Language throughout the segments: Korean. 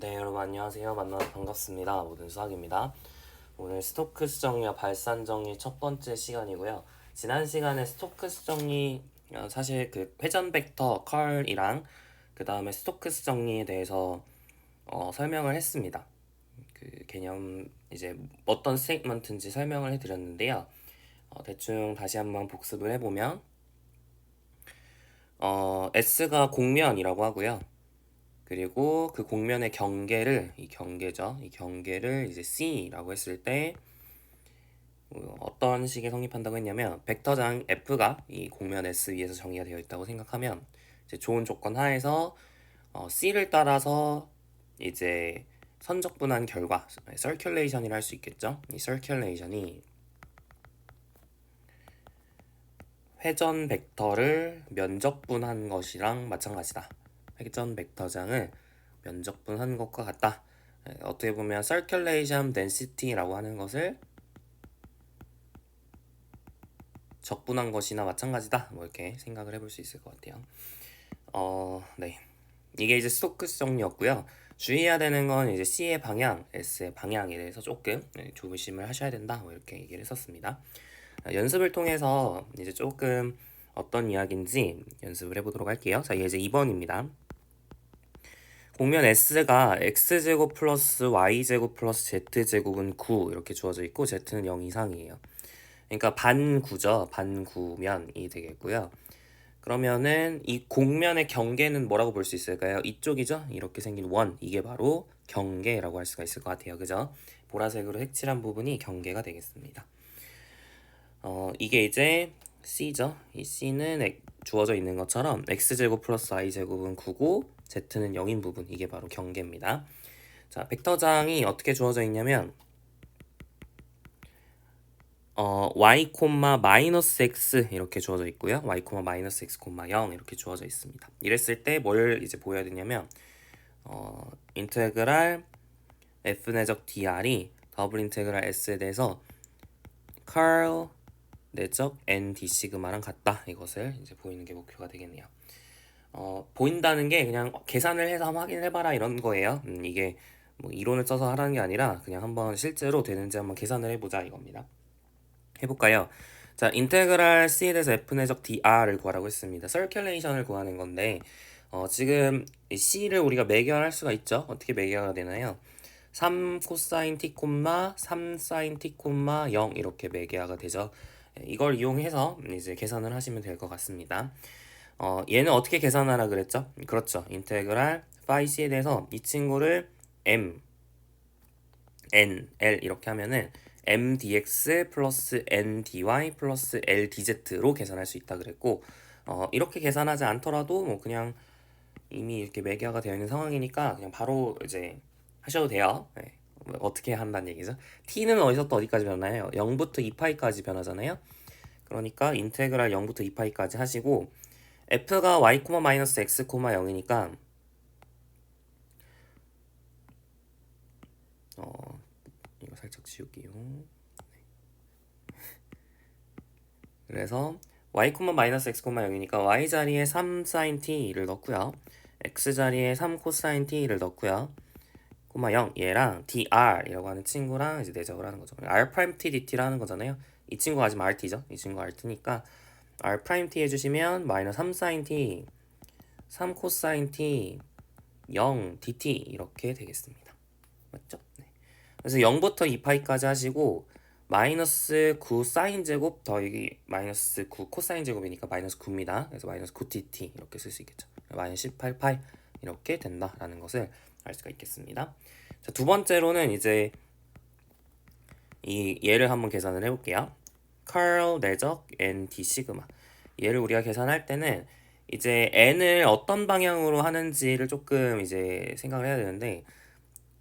네, 여러분 안녕하세요. 만나서 반갑습니다. 모든 수학입니다. 오늘 스토크스 정리와 발산 정리 첫 번째 시간이고요. 지난 시간에 스토크스 정리 사실 그 회전 벡터 컬이랑 그 다음에 스토크스 정리에 대해서 설명을 했습니다. 그 개념 이제 어떤 스테이트먼트인지 설명을 해드렸는데요. 대충 다시 한번 복습을 해보면 S가 공면이라고 하고요. 그리고 그 공면의 경계를 이 경계를 이제 C라고 했을 때 어떤 식의 성립한다고 했냐면 벡터장 F가 이 공면 S 위에서 정의가 되어 있다고 생각하면 이제 좋은 조건 하에서 C를 따라서 이제 선적분한 결과 서큘레이션이라 할 수 있겠죠. 이 서큘레이션이 회전 벡터를 면적분한 것이랑 마찬가지다. 회전 벡터장을 면적분한 것과 같다. 어떻게 보면 circulation density라고 하는 것을 적분한 것이나 마찬가지다. 뭐 이렇게 생각을 해볼 수 있을 것 같아요. 네. 이게 이제 스토크스 정리였고요. 주의해야 되는 건 이제 C의 방향, S의 방향에 대해서 조금 조심을 하셔야 된다. 뭐 이렇게 얘기를 했었습니다. 연습을 통해서 이제 조금 어떤 이야기인지 연습을 해보도록 할게요. 자, 이게 이제 2번입니다. 공면 S가 X제곱 플러스 Y제곱 플러스 Z제곱은 9 이렇게 주어져 있고 Z는 0 이상이에요. 그러니까 반구죠. 반구면이 되겠고요. 그러면은 이 공면의 경계는 뭐라고 볼 수 있을까요? 이쪽이죠? 이렇게 생긴 원, 이게 바로 경계라고 할 수가 있을 것 같아요. 그죠? 보라색으로 색칠한 부분이 경계가 되겠습니다. 이게 이제 C죠. 이 C는 주어져 있는 것처럼 X제곱 플러스 Y제곱은 9고 Z는 0인 부분, 이게 바로 경계입니다. 자, 벡터장이 어떻게 주어져 있냐면 y, 마이너스 x 이렇게 주어져 있고요. y, 마이너스 x, 0 이렇게 주어져 있습니다. 이랬을 때 뭘 이제 보여야 되냐면 인테그랄 f 내적 dr이 더블 인테그랄 s에 대해서 curl 내적 n d 시그마랑 같다. 이것을 이제 보이는 게 목표가 되겠네요. 보인다는 게 그냥 계산을 해서 한번 확인해봐라 이런 거예요. 이게 뭐 이론을 써서 하라는 게 아니라 그냥 한번 실제로 되는지 한번 계산을 해보자 이겁니다. 해볼까요? 자, 인테그랄 C에 대해서 F 내적 dr을 구하라고 했습니다. 서큘레이션을 구하는 건데 지금 C를 우리가 매개할 수가 있죠. 어떻게 매개가 되나요? 3 코사인 t, 3 사인 t, 0 이렇게 매개가 되죠. 이걸 이용해서 이제 계산을 하시면 될 것 같습니다. 얘는 어떻게 계산하라 그랬죠? 그렇죠. 인테그랄 파이 c에 대해서 이 친구를 m, n, l 이렇게 하면은 m dx 플러스 n dy 플러스 l dz로 계산할 수 있다 그랬고 이렇게 계산하지 않더라도 뭐 그냥 이미 이렇게 매개가 되어 있는 상황이니까 그냥 바로 이제 하셔도 돼요. 네. 어떻게 한다는 얘기죠? t는 어디서부터 어디까지 변하나요? 0부터 2파이까지 변하잖아요. 그러니까 인테그랄 0부터 2파이까지 하시고 f가 y, 마이너스 x, 0이니까 이거 살짝 지울게요. 그래서 y, 마이너스 x, 0이니까 y 자리에 3 sin t를 넣고요. x 자리에 3 코사인 t를 넣고요. 0 얘랑 dr이라고 하는 친구랑 이제 내적을 하는 거죠. r 프라임 t dt라는 거잖아요. 이 친구가 지금 rt죠. 이 친구 rt니까 r 프라임 t 해주시면 마이너스 3 sin t, 3 코사인 t, 0 dt 이렇게 되겠습니다. 맞죠? 네. 그래서 0부터 2파이까지 하시고 마이너스 9 사인 제곱 더하기 마이너스 9 코사인 제곱이니까 마이너스 9입니다. 그래서 마이너스 9dt 이렇게 쓸 수 있겠죠. 마이너스 18파이 이렇게 된다라는 것을 알 수가 있겠습니다. 자, 두 번째로는 이제 이 얘를 한번 계산을 해볼게요. curl 내적 n d 시그마. 얘를 우리가 계산할 때는 이제 n을 어떤 방향으로 하는지를 조금 이제 생각을 해야 되는데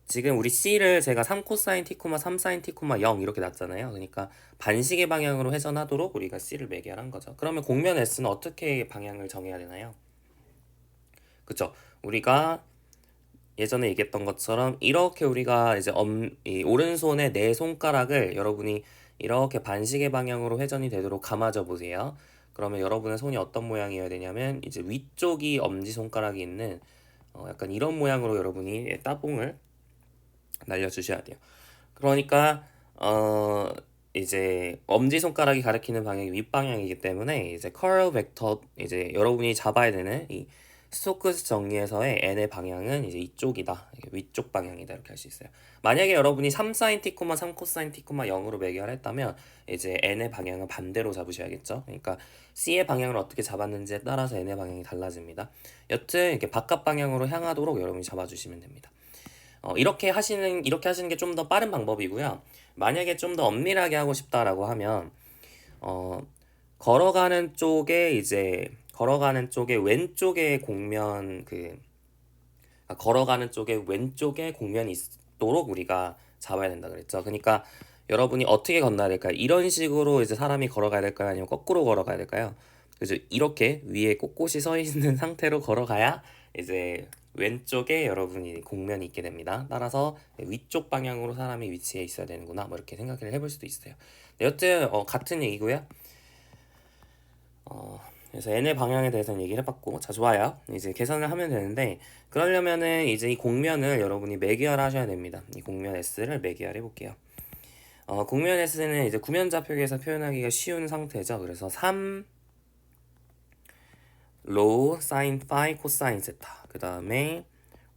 지금 우리 C를 제가 3 코사인 t, 3 사인 t, 0 이렇게 놨잖아요. 그러니까 반시계 방향으로 회전하도록 우리가 C를 매개한 거죠. 그러면 공면 S는 어떻게 방향을 정해야 되나요? 그쵸? 우리가 예전에 얘기했던 것처럼 이렇게 우리가 이제 이 오른손의 네 손가락을 여러분이 이렇게 반시계 방향으로 회전이 되도록 감아줘 보세요. 그러면 여러분의 손이 어떤 모양이어야 되냐면 이제 위쪽이 엄지손가락이 있는 약간 이런 모양으로 여러분이 따봉을 날려주셔야 돼요. 그러니까 이제 엄지손가락이 가리키는 방향이 윗방향이기 때문에 이제 커럴 벡터 이제 여러분이 잡아야 되는 이 스토크스 정리에서의 n의 방향은 이제 이쪽이다. 이게 위쪽 방향이다. 이렇게 할 수 있어요. 만약에 여러분이 3sin t, 3cosine t, 0으로 매개를 했다면 이제 n의 방향은 반대로 잡으셔야겠죠. 그러니까 c의 방향을 어떻게 잡았는지에 따라서 n의 방향이 달라집니다. 여튼 이렇게 바깥 방향으로 향하도록 여러분이 잡아주시면 됩니다. 이렇게 하시는 게 좀 더 빠른 방법이고요. 만약에 좀 더 엄밀하게 하고 싶다라고 하면 어, 걸어가는 쪽에 왼쪽에 공면 걸어가는 쪽에 왼쪽에 공면이 있도록 우리가 잡아야 된다 그랬죠. 그러니까 여러분이 어떻게 건너야 될까요? 이런 식으로 이제 사람이 걸어가야 될까요? 아니면 거꾸로 걸어가야 될까요? 그래서 이렇게 위에 꼿꼿이 서 있는 상태로 걸어가야 이제 왼쪽에 여러분이 공면이 있게 됩니다. 따라서 위쪽 방향으로 사람이 위치해 있어야 되는구나. 뭐 이렇게 생각을 해볼 수도 있어요. 네, 여튼 같은 얘기고요. 그래서 n의 방향에 대해서는 얘기를 해봤고, 자, 좋아요. 이제 계산을 하면 되는데, 그러려면은 이제 이 공면을 여러분이 매개열 하셔야 됩니다. 이 공면 s를 매개열 해볼게요. 공면 s는 이제 구면좌표계에서 표현하기가 쉬운 상태죠. 그래서 3 로우 sin phi 코사인 세타, 그 다음에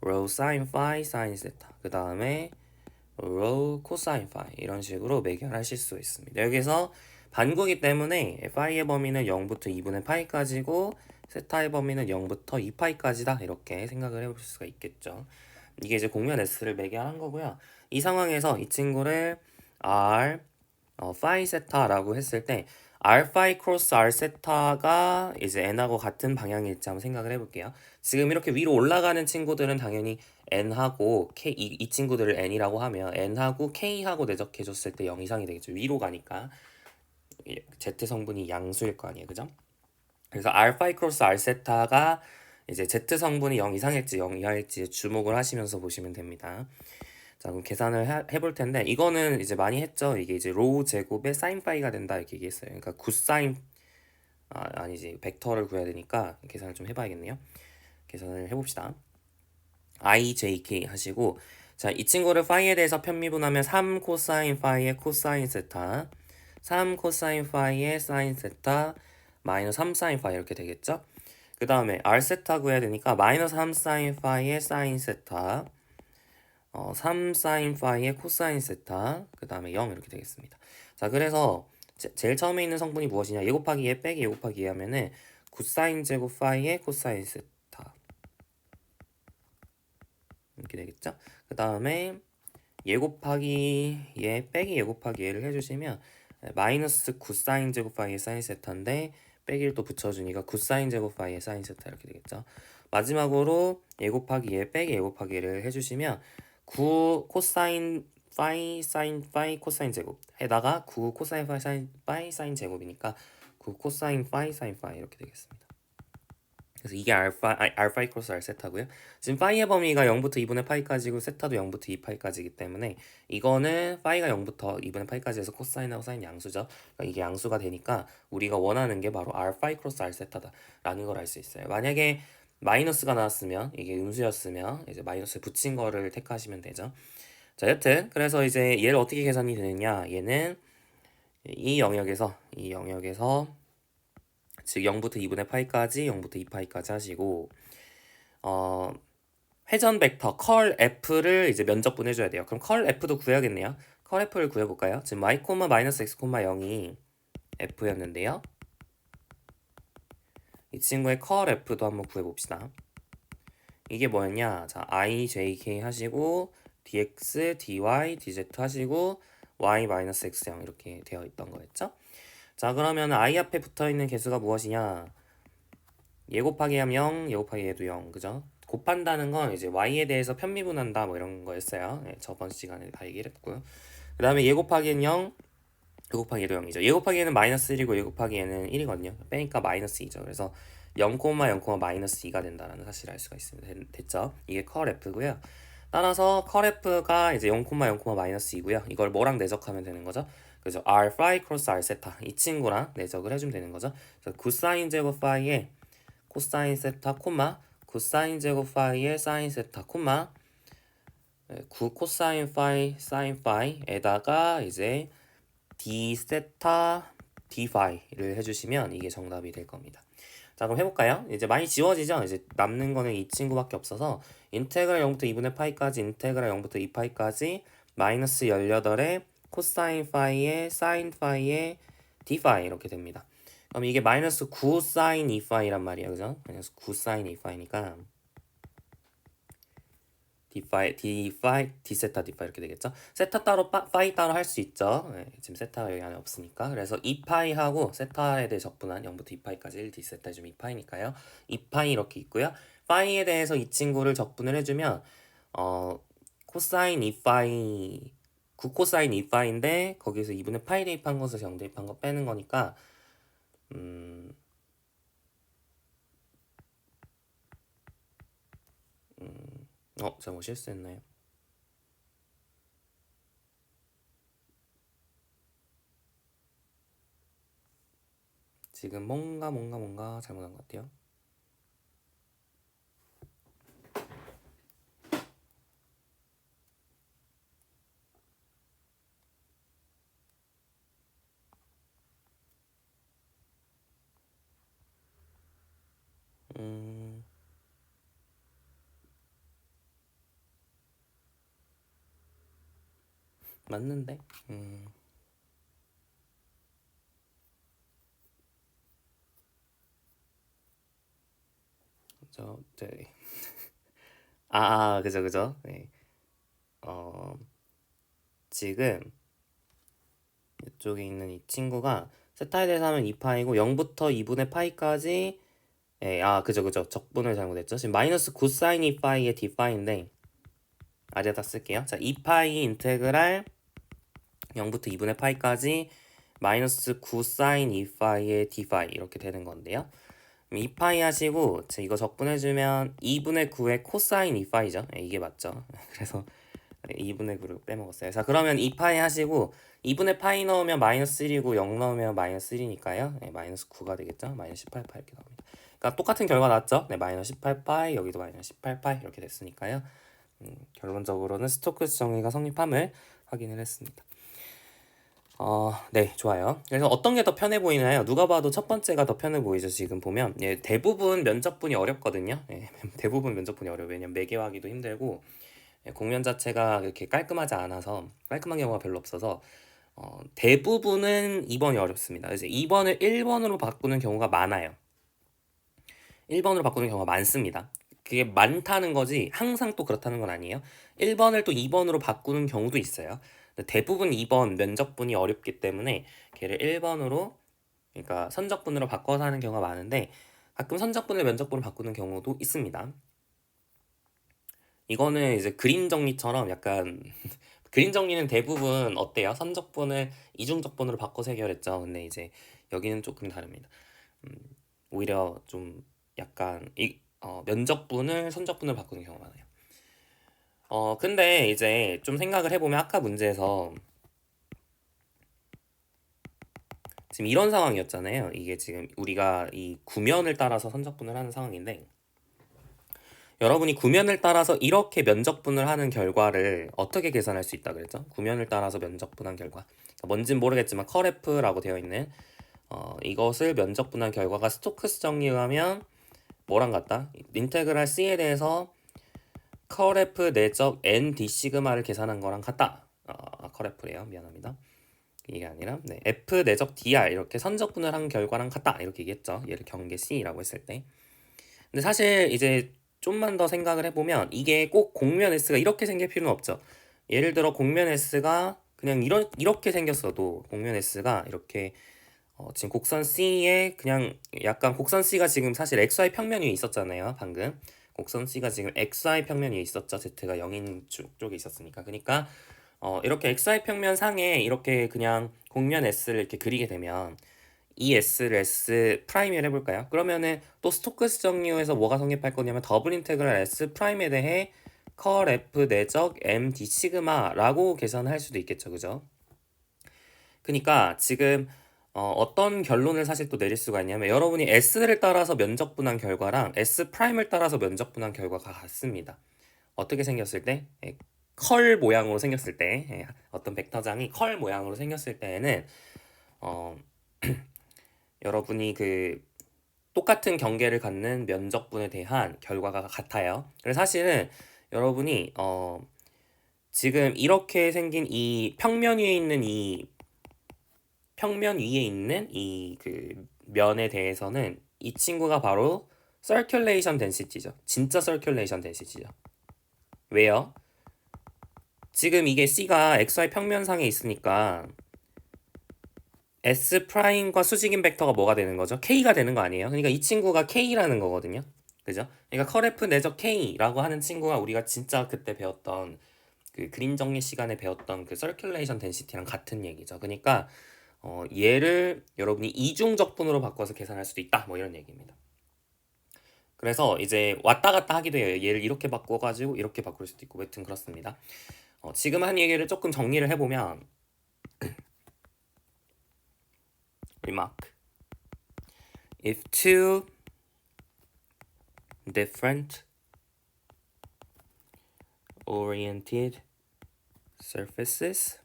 로우 sin phi 사인 세타, 그 다음에 로우 코사인 phi 이런 식으로 매개하실 수 있습니다. 여기서 반구기 때문에 파이의 범위는 0부터 2분의 파이까지고 세타의 범위는 0부터 2파이까지다 이렇게 생각을 해볼 수가 있겠죠. 이게 이제 공면 s를 매개한 거고요. 이 상황에서 이 친구를 r 파이 세타라고 했을 때 r 파이 크로스 r 세타가 이제 n하고 같은 방향일지 한번 생각을 해볼게요. 지금 이렇게 위로 올라가는 친구들은 당연히 n하고 k 이 친구들을 n이라고 하면 n하고 k하고 내적해줬을 때 0 이상이 되겠죠. 위로 가니까 z 성분이 양수일 거 아니에요, 그죠? 그래서 r 파이 크로스 r 세타가 이제 z 성분이 0 이상일지 0 이하일지 주목을 하시면서 보시면 됩니다. 자, 그럼 계산을 해볼 텐데 이거는 이제 많이 했죠. 이게 이제 로우 제곱의 사인 파이가 된다 이렇게 얘기했어요. 그러니까 굿사인 아니지 벡터를 구해야 되니까 계산을 좀 해봐야겠네요. 계산을 해봅시다. ijk 하시고 자, 이 친구를 파이에 대해서 편미분하면 3 코사인 파이의 코사인 세타 3 코사인 파이의 사인 세타 마이너스 3 사인 파이 이렇게 되겠죠. 그 다음에 r 세타 구해야 되니까 마이너스 3 사인 파이의 사인 세타 3 사인 파이의 코사인 세타 그 다음에 0 이렇게 되겠습니다. 자, 그래서 제일 처음에 있는 성분이 무엇이냐? 예 곱하기 예 빼기 예 곱하기 예 하면은 9사인 제곱 파이의 코사인 세타 이렇게 되겠죠? 그 다음에 예 곱하기 예 빼기 예 곱하기 예를 해주시면 마이너스 9사인 제곱 파이의 사인 세타인데 빼기를 또 붙여주니까 9사인 제곱 파이의 사인 세타 이렇게 되겠죠? 마지막으로 예 곱하기 예 빼기 예 곱하기 예를 해주시면 9 코사인 파이 사인 파이 코사인 제곱 에다가 9 코사인 파이 사인 제곱이니까 9 코사인 파이 사인 파이 이렇게 되겠습니다. 그래서 이게 알파이 크로스 알 세타고요. 지금 파이의 범위가 0부터 2분의 파이까지고 세타도 0부터 2파이까지이기 때문에 이거는 파이가 0부터 2분의 파이까지 해서 코사인하고 사인 양수죠. 그러니까 이게 양수가 되니까 우리가 원하는 게 바로 알파이 크로스 알 세타다라는 걸 알 수 있어요. 만약에 마이너스가 나왔으면 이게 음수였으면 이제 마이너스 붙인 거를 택하시면 되죠. 자, 여튼 그래서 이제 얘를 어떻게 계산이 되느냐? 얘는 이 영역에서 즉 0부터 2분의 파이까지 0부터 2파이까지 하시고 회전 벡터 컬 F를 이제 면적분 해줘야 돼요. 그럼 컬 F도 구해야겠네요. 컬 F를 구해볼까요? 지금 y, 마이너스 x, 0이 F였는데요. 이 친구의 컬 F도 한번 구해봅시다. 이게 뭐였냐? 자, i, j, k 하시고 dx, dy, dz 하시고 y, 마이너스 x, 0 이렇게 되어 있던 거였죠? 자, 그러면 i 앞에 붙어있는 개수가 무엇이냐? 예 곱하기 하면 0, 예 곱하기 얘도 0, 그죠? 곱한다는 건 이제 y에 대해서 편미분한다 뭐 이런 거였어요. 네, 저번 시간에 다 얘기를 했고요. 그 다음에 예 곱하기는 0, 예 곱하기 얘도 0이죠. 예 곱하기 얘는 마이너스 1이고 예 곱하기 얘는 1이거든요. 빼니까 마이너스 2죠. 그래서 0, 0, 마이너스 2가 된다라는 사실을 알 수가 있습니다. 됐죠? 이게 컬 F고요. 따라서 컬 F가 이제 0, 0, 마이너스 2고요. 이걸 뭐랑 내적하면 되는 거죠? 그래서 R 파이 크로스 R 세타 이 친구랑 내적을 해주면 되는 거죠. 그래서 9사인 제곱 파이에 코사인 세타 코사인 제곱 파이의 사인 세타 콤마 9 코사인 파이 사인 파이에다가 이제 d 세타 d 파이를 해주시면 이게 정답이 될 겁니다. 자, 그럼 해볼까요? 이제 많이 지워지죠? 이제 남는 거는 이 친구밖에 없어서 인테그랄 0부터 2분의 파이까지 인테그랄 0부터 2파이까지 마이너스 18에 코사인 파이에 사인 파이에 d 파이 이렇게 됩니다. 그럼 이게 마이너스 9 사인 2파이란 말이야, 그죠? 마이너스 9 사인 2파이니까 d 세타 d 파이 이렇게 되겠죠? 세타 따로 파이 따로 할 수 있죠. 네, 지금 세타가 여기 안에 없으니까. 그래서 2파이하고 세타에 대해 적분한 0부터 2파이까지 1 d 세타 해주면 2파이니까요. 2파이 이렇게 있고요. 파이에 대해서 이 친구를 적분을 해주면 코사인 2파이 9 코사인 2파이인데 거기서 2분의 파이 대입한 것에서 0 대입한 거 빼는 거니까 잘못 실수했나요? 지금 뭔가 잘못한 것 같아요. 맞는데? 네. 그죠. 네. 지금 이쪽에 있는 이 친구가 세타에 대해서 하면 2파이고 0부터 2분의 파이까지 그죠. 적분을 잘못했죠. 지금 마이너스 9 사인 2파이의 d파이인데 아래다 쓸게요. 자, 2파이 인테그랄 0부터 2분의 파이까지 마이너스 9 사인 2파이의 d파이 이렇게 되는 건데요. 2파이 하시고 이거 적분해주면 2분의 9의 코사인 2파이죠. 이게 맞죠. 그래서 2분의 9를 빼먹었어요. 자, 그러면 2파이 하시고 2분의 파이 넣으면 마이너스 1이고 0 넣으면 마이너스 1이니까요. 마이너스 9가 되겠죠. 마이너스 18파이 이렇게 나옵니다. 그러니까 똑같은 결과 났죠. 마이너스 18파이 여기도 마이너스 18파이 이렇게 됐으니까요. 결론적으로는 스토크스 정리가 성립함을 확인을 했습니다. 네, 좋아요. 그래서 어떤 게 더 편해 보이나요? 누가 봐도 첫 번째가 더 편해 보이죠. 지금 보면 대부분 면적분이 어렵거든요. 대부분 면적분이 어려워요. 왜냐면 매개하기도 힘들고 공면 자체가 이렇게 깔끔하지 않아서 깔끔한 경우가 별로 없어서 대부분은 2번이 어렵습니다. 그래서 2번을 1번으로 바꾸는 경우가 많아요. 1번으로 바꾸는 경우가 많습니다. 그게 많다는 거지 항상 또 그렇다는 건 아니에요. 1번을 또 2번으로 바꾸는 경우도 있어요. 대부분 2번 면적분이 어렵기 때문에 걔를 1번으로 그러니까 선적분으로 바꿔서 하는 경우가 많은데 가끔 선적분을 면적분으로 바꾸는 경우도 있습니다. 이거는 이제 그림 정리처럼 약간 그림 정리는 대부분 어때요? 선적분을 이중적분으로 바꿔서 해결했죠. 근데 이제 여기는 조금 다릅니다. 오히려 좀 약간 면적분을 선적분으로 바꾸는 경우가 많아요. 근데 이제 좀 생각을 해보면 아까 문제에서 지금 이런 상황이었잖아요. 이게 지금 우리가 이 구면을 따라서 선적분을 하는 상황인데 여러분이 구면을 따라서 이렇게 면적분을 하는 결과를 어떻게 계산할 수 있다 그랬죠? 구면을 따라서 면적분한 결과 뭔진 모르겠지만 컬F라고 되어 있는 이것을 면적분한 결과가 스토크스 정리에 하면 뭐랑 같다? 인테그랄 C에 대해서 컬F 내적 N D 시그마를 계산한 거랑 같다. 컬F래요. 미안합니다. 이게 아니라 F 내적 DR 이렇게 선적분을 한 결과랑 같다. 이렇게 얘기했죠. 얘를 경계 C라고 했을 때. 근데 사실 이제 좀만 더 생각을 해보면 이게 꼭 곡면 S가 이렇게 생길 필요는 없죠. 예를 들어 곡면 S가 그냥 이렇게 생겼어도 곡면 S가 이렇게 지금 곡선 C에 그냥 약간 곡선 C가 지금 사실 XY 평면 위에 있었잖아요. 방금 곡선 C가 지금 XY 평면 위에 있었죠. Z가 0인 쪽에 있었으니까. 그러니까 이렇게 XY 평면 상에 이렇게 그냥 곡면 S를 이렇게 그리게 되면 이 S를 S 프라임을 해볼까요? 그러면은 또 스토크스 정리에서 뭐가 성립할 거냐면 더블 인테그랄 S 프라임에 대해 컬 F 내적 M D 시그마라고 계산할 수도 있겠죠, 그죠? 그러니까 지금 어떤 결론을 사실 또 내릴 수가 있냐면 여러분이 S를 따라서 면적분한 결과랑 S 프라임을 따라서 면적분한 결과가 같습니다. 어떻게 생겼을 때? 컬 모양으로 생겼을 때, 어떤 벡터장이 컬 모양으로 생겼을 때에는 어, 여러분이 그 똑같은 경계를 갖는 면적분에 대한 결과가 같아요. 그래서 사실은 여러분이 지금 이렇게 생긴 이 평면 위에 있는 이 그 면에 대해서는 이 친구가 바로 circulation density죠. 진짜 circulation density죠. 왜요? 지금 이게 C가 XY 평면상에 있으니까 S 프라임과 수직인 벡터가 뭐가 되는 거죠? K가 되는 거 아니에요? 그러니까 이 친구가 K라는 거거든요. 그죠? 그러니까 컬F 내적 K라고 하는 친구가 우리가 진짜 그때 배웠던 그 그린 정리 시간에 배웠던 그 서큘레이션 덴시티랑 같은 얘기죠. 그러니까 얘를 여러분이 이중적분으로 바꿔서 계산할 수도 있다. 뭐 이런 얘기입니다. 그래서 이제 왔다 갔다 하기도 해요. 얘를 이렇게 바꿔가지고 이렇게 바꿀 수도 있고 여튼 그렇습니다. 지금 한 얘기를 조금 정리를 해보면 remark. If two different oriented surfaces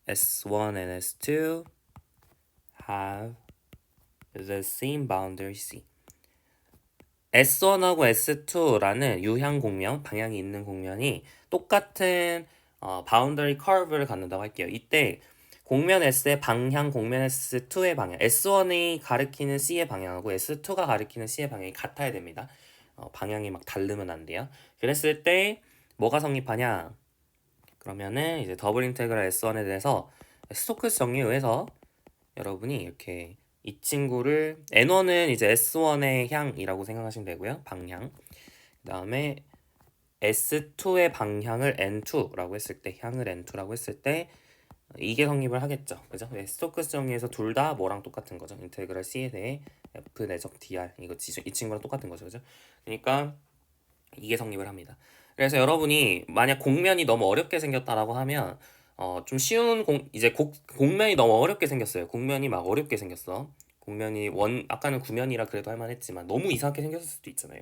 S1 and S2 have the same boundary C. S1하고 S2라는 유향 공면, 방향이 있는 공면이 똑같은 바운더리 커브를 갖는다고 할게요. 이때 공면 S의 방향, 공면 S2의 방향, S1이 가리키는 C의 방향하고 S2가 가리키는 C의 방향이 같아야 됩니다. 방향이 막 다르면 안 돼요. 그랬을 때 뭐가 성립하냐? 그러면은 이제 더블 인테그랄 S1에 대해서 스토크스 정리에 의해서 여러분이 이렇게 이 친구를 N1은 이제 S1의 향이라고 생각하시면 되고요. 방향. 그 다음에 S2의 방향을 N2라고 했을 때, 향을 N2라고 했을 때 이게 성립을 하겠죠. 그죠? 스토크스 정리에서 둘 다 뭐랑 똑같은 거죠. 인테그랄 C에 대해 F 내적 dr 이 친구랑 똑같은 거죠. 그죠? 그러니까 이게 성립을 합니다. 그래서 여러분이 만약 공면이 너무 어렵게 생겼다라고 하면 좀 쉬운 공면이 너무 어렵게 생겼어요. 공면이 막 어렵게 생겼어. 공면이 아까는 구면이라 그래도 할만했지만 너무 이상하게 생겼을 수도 있잖아요.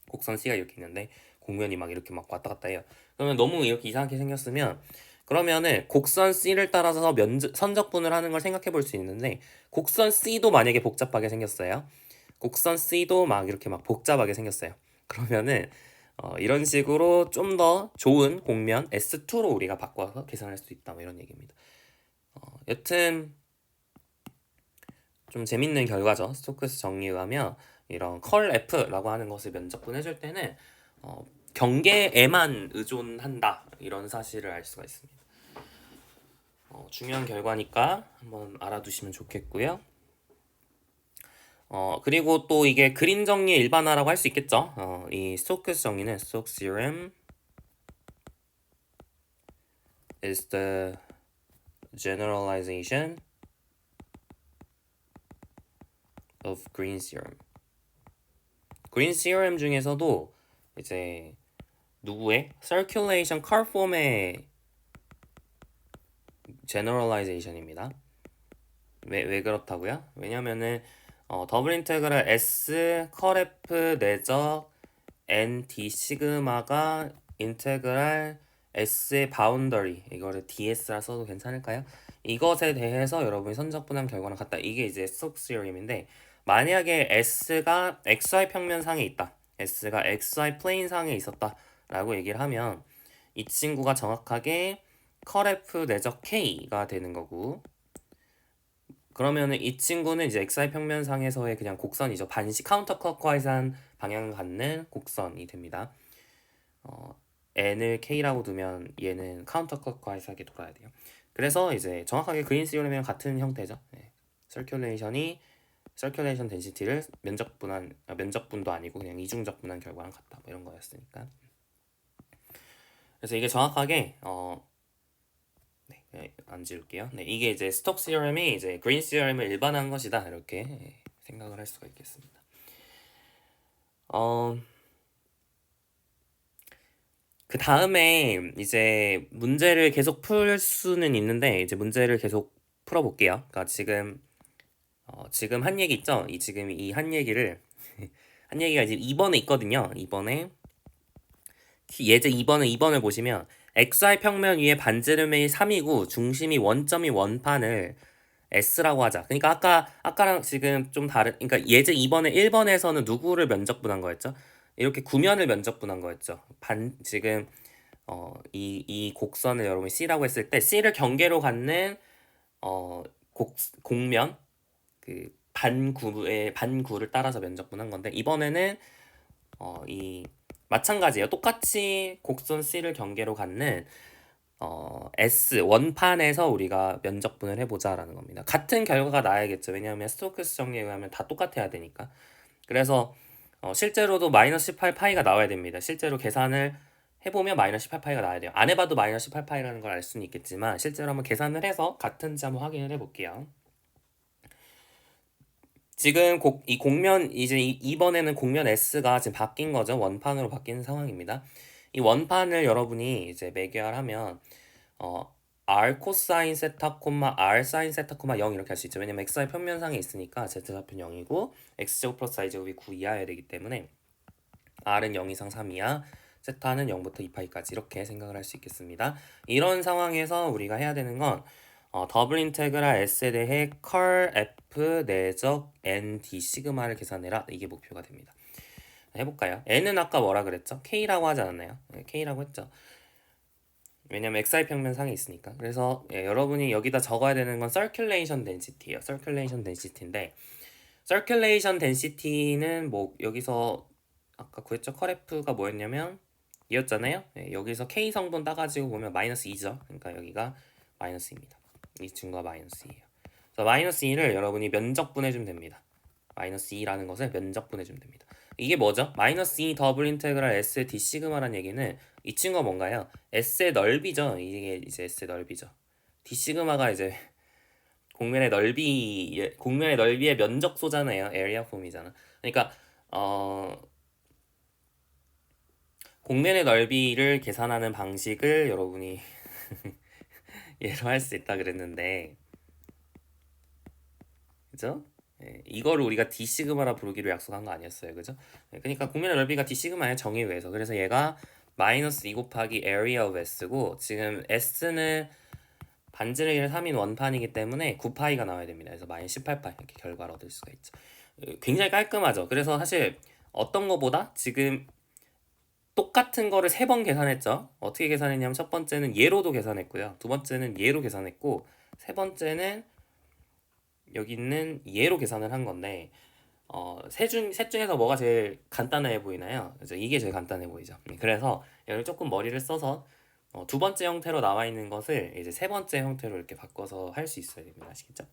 곡선 C가 이렇게 있는데 공면이 막 이렇게 막 왔다 갔다 해요. 그러면 너무 이렇게 이상하게 생겼으면 그러면은 곡선 C를 따라서 선적분을 하는 걸 생각해 볼 수 있는데 곡선 C도 만약에 복잡하게 생겼어요. 곡선 C도 막 이렇게 막 복잡하게 생겼어요. 그러면은 이런 식으로 좀 더 좋은 공면 S2로 우리가 바꿔서 계산할 수 있다 뭐 이런 얘기입니다. 여튼 좀 재밌는 결과죠. 스토크스 정리에 의하면 이런 컬 F라고 하는 것을 면적분 해줄 때는 경계에만 의존한다 이런 사실을 알 수가 있습니다. 중요한 결과니까 한번 알아두시면 좋겠고요. 그리고 또 이게 그린 정리의 일반화라고 할 수 있겠죠. 이 스토크스 정리는 Stokes theorem is the generalization of Green's theorem. Green's theorem 중에서도 이제 누구의 circulation curve form의 generalization입니다. 왜 그렇다고요? 왜냐면은 더블 인테그랄 S 컬 F 내적 N D 시그마가 인테그랄 S의 바운더리 이거를 DS라 써도 괜찮을까요? 이것에 대해서 여러분이 선적분한 결과는 같다. 이게 이제 스톡스 티어림인데 만약에 S가 XY 평면상에 있다. S가 XY 플레인상에 있었다라고 얘기를 하면 이 친구가 정확하게 컬 F 내적 K가 되는 거고 그러면은 이 친구는 이제 XY 평면상에서의 그냥 곡선이죠. 반시 카운터 클럭와이즈한 방향을 갖는 곡선이 됩니다. n을 k라고 두면 얘는 카운터 클럭와이즈하게 돌아야 돼요. 그래서 이제 정확하게 그린스 요즘이랑 같은 형태죠. 서큘레이션 덴시티를 면적분도 아니고 그냥 이중적분한 결과랑 같다. 뭐 이런 거였으니까. 그래서 이게 정확하게 안 지울게요. 네, 이게 이제 스톡스 티어렘이 이제 그린스 티어렘을 일반화한 것이다. 이렇게 생각을 할 수가 있겠습니다. 그 다음에 이제 문제를 계속 풀 수는 있는데 이제 문제를 계속 풀어볼게요. 그러니까 지금 한 얘기 있죠? 지금 이 한 얘기를 한 얘기가 이제 2번에 있거든요. 2번에 예제 2번을 보시면 XY 평면 위에 반지름이 3이고 중심이 원점이 원판을 S라고 하자. 그러니까 아까랑 지금 좀 다른, 그러니까 예제 2번에 1번에서는 누구를 면적분한 거였죠? 이렇게 구면을 면적분한 거였죠. 지금 이 곡선을 여러분이 C라고 했을 때 C를 경계로 갖는 어, 곡면 그 반구를 따라서 면적분한 건데 이번에는 이 마찬가지예요. 똑같이 곡선 C를 경계로 갖는 S 원판에서 우리가 면적분을 해보자라는 겁니다. 같은 결과가 나야겠죠. 왜냐하면 스토크스 정리에 의하면 다 똑같아야 되니까. 그래서 실제로도 마이너스 18파이가 나와야 됩니다. 실제로 계산을 해보면 마이너스 18파이가 나와야 돼요. 안 해봐도 마이너스 18파이라는 걸 알 수는 있겠지만 실제로 한번 계산을 해서 같은지 한번 확인을 해볼게요. 지금 이 곡면 이제 이번에는 곡면 S가 지금 바뀐 거죠. 원판으로 바뀐 상황입니다. 이 원판을 여러분이 이제 매개하면 R 코사인 세타 콤마 R 사인 세타 콤마 0 이렇게 할 수 있죠. 왜냐면 xy 평면상에 있으니까 z좌표는 0이고 x제곱 플러스 y제곱이 9 이하여야 되기 때문에 R은 0 이상 3 이하, 세타는 0부터 2파이까지 이렇게 생각을 할 수 있겠습니다. 이런 상황에서 우리가 해야 되는 건 더블 인테그랄 S에 대해 컬 F 내적 N D 시그마를 계산해라. 이게 목표가 됩니다. 해볼까요? N은 아까 뭐라 그랬죠? K라고 하지 않았나요? 네, K라고 했죠. 왜냐면 XY 평면상에 있으니까. 그래서 여러분이 여기다 적어야 되는 건 circulation density예요. circulation density인데 circulation density는 뭐 여기서 아까 구했죠? 컬 F가 뭐였냐면 이었잖아요. 여기서 K 성분 따가지고 보면 마이너스 2죠. 그러니까 여기가 마이너스입니다. 이 증거가 마이너스 2예요. 그래서 마이너스 2를 여러분이 면적분해주면 됩니다. 마이너스 2라는 것을 면적분해주면 됩니다. 이게 뭐죠? 마이너스 2 더블 인테그랄 S D 시그마라는 얘기는 이 친구가 뭔가요? S의 넓이죠. 이게 이제 S의 넓이죠. D 시그마가 이제 공면의 넓이의 면적소잖아요. 에리아 폼이잖아. 그러니까 공면의 넓이를 계산하는 방식을 여러분이 예로 할 수 있다 그랬는데, 그죠? 이거를 우리가 D 시그마라 부르기로 약속한 거 아니었어요, 그죠? 그러니까 공면의 넓이가 D 시그마의 정의에 의해서 그래서 얘가 마이너스 2 곱하기 area of S고 지금 S는 반지름이 3인 원판이기 때문에 9파이가 나와야 됩니다. 그래서 마이너스 18파이 이렇게 결과를 얻을 수가 있죠. 굉장히 깔끔하죠. 그래서 사실 어떤 거보다 지금 똑같은 거를 3번 계산했죠. 어떻게 계산했냐면 첫 번째는 얘로도 계산했고요. 두 번째는 얘로 계산했고 세 번째는 여기 있는 얘로 계산을 한 건데 셋 중에서 뭐가 제일 간단해 보이나요? 그래서 이게 제일 간단해 보이죠. 그래서 여기 조금 머리를 써서 두 번째 형태로 나와 있는 것을 이제 세 번째 형태로 이렇게 바꿔서 할 수 있어야 됩니다. 아시겠죠?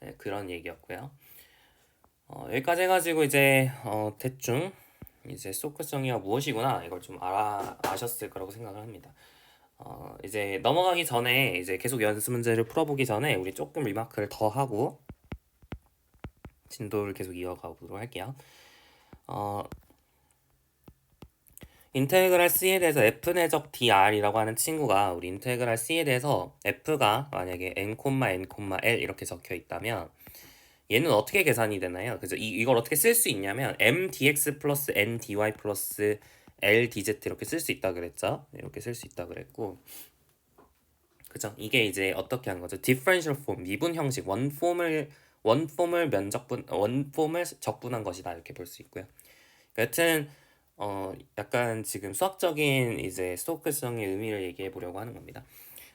네, 그런 얘기였고요. 여기까지 해가지고 이제 대충 이제 스토크스 정의가 무엇이구나 이걸 좀 아셨을 거라고 생각을 합니다. 이제 넘어가기 전에 이제 계속 연습 문제를 풀어보기 전에 우리 조금 리마크를 더 하고 진도를 계속 이어가 보도록 할게요. 인테그랄 C에 대해서 F 내적 dr이라고 하는 친구가 우리 인테그랄 C에 대해서 F가 만약에 n, n, l 이렇게 적혀 있다면 얘는 어떻게 계산이 되나요? 그래서 이걸 어떻게 쓸 수 있냐면 m dx 플러스 n dy 플러스 l dz 이렇게 쓸 수 있다 그랬죠? 이렇게 쓸 수 있다 그랬고 그죠? 이게 이제 어떻게 하는 거죠? differential form, 미분 형식, 원폼을 적분한 것이다 이렇게 볼 수 있고요. 여튼 약간 지금 수학적인 이제 스토크스형의 의미를 얘기해 보려고 하는 겁니다.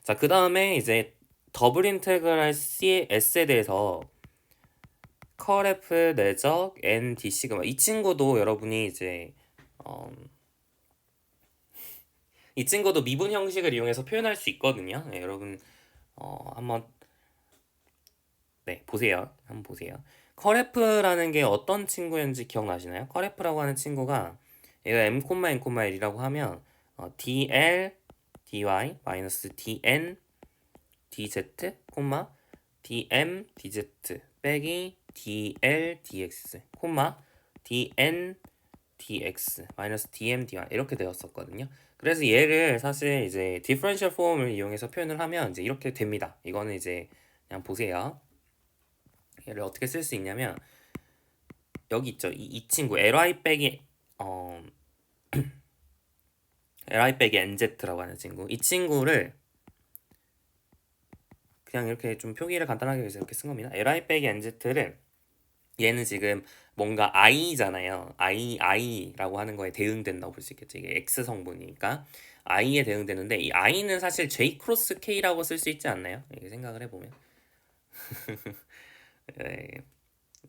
자, 그 다음에 이제 더블 인테그랄 S에 대해서 컬 F 내적 N D 시그마 이 친구도 여러분이 이제 이 친구도 미분 형식을 이용해서 표현할 수 있거든요. 네, 여러분 한번 보세요. 한번 보세요. 컬 F라는 게 어떤 친구였는지 기억나시나요? 컬 F라고 하는 친구가 얘가 m, n, l이라고 하면 dl, dy, 마이너스 dn, dz, dm, dz 빼기 dl, dx, dn, dx 마이너스 dm dy 이렇게 되었었거든요. 그래서 얘를 사실 이제 디퍼런셜 폼을 이용해서 표현을 하면 이제 이렇게 됩니다. 이거는 이제 그냥 보세요. 얘를 어떻게 쓸 수 있냐면 여기 있죠. 이 친구 ly 빼기 ly 빼기 nz라고 하는 친구. 이 친구를 그냥 이렇게 좀 표기를 간단하게 해서 이렇게 쓴 겁니다. ly 빼기 nz를 얘는 지금 뭔가 i잖아요. i라고 하는 거에 대응된다고 볼 수 있겠죠. 이게 x 성분이니까 i에 대응되는데 이 i는 사실 j 크로스 k라고 쓸 수 있지 않나요? 이렇게 생각을 해보면 네,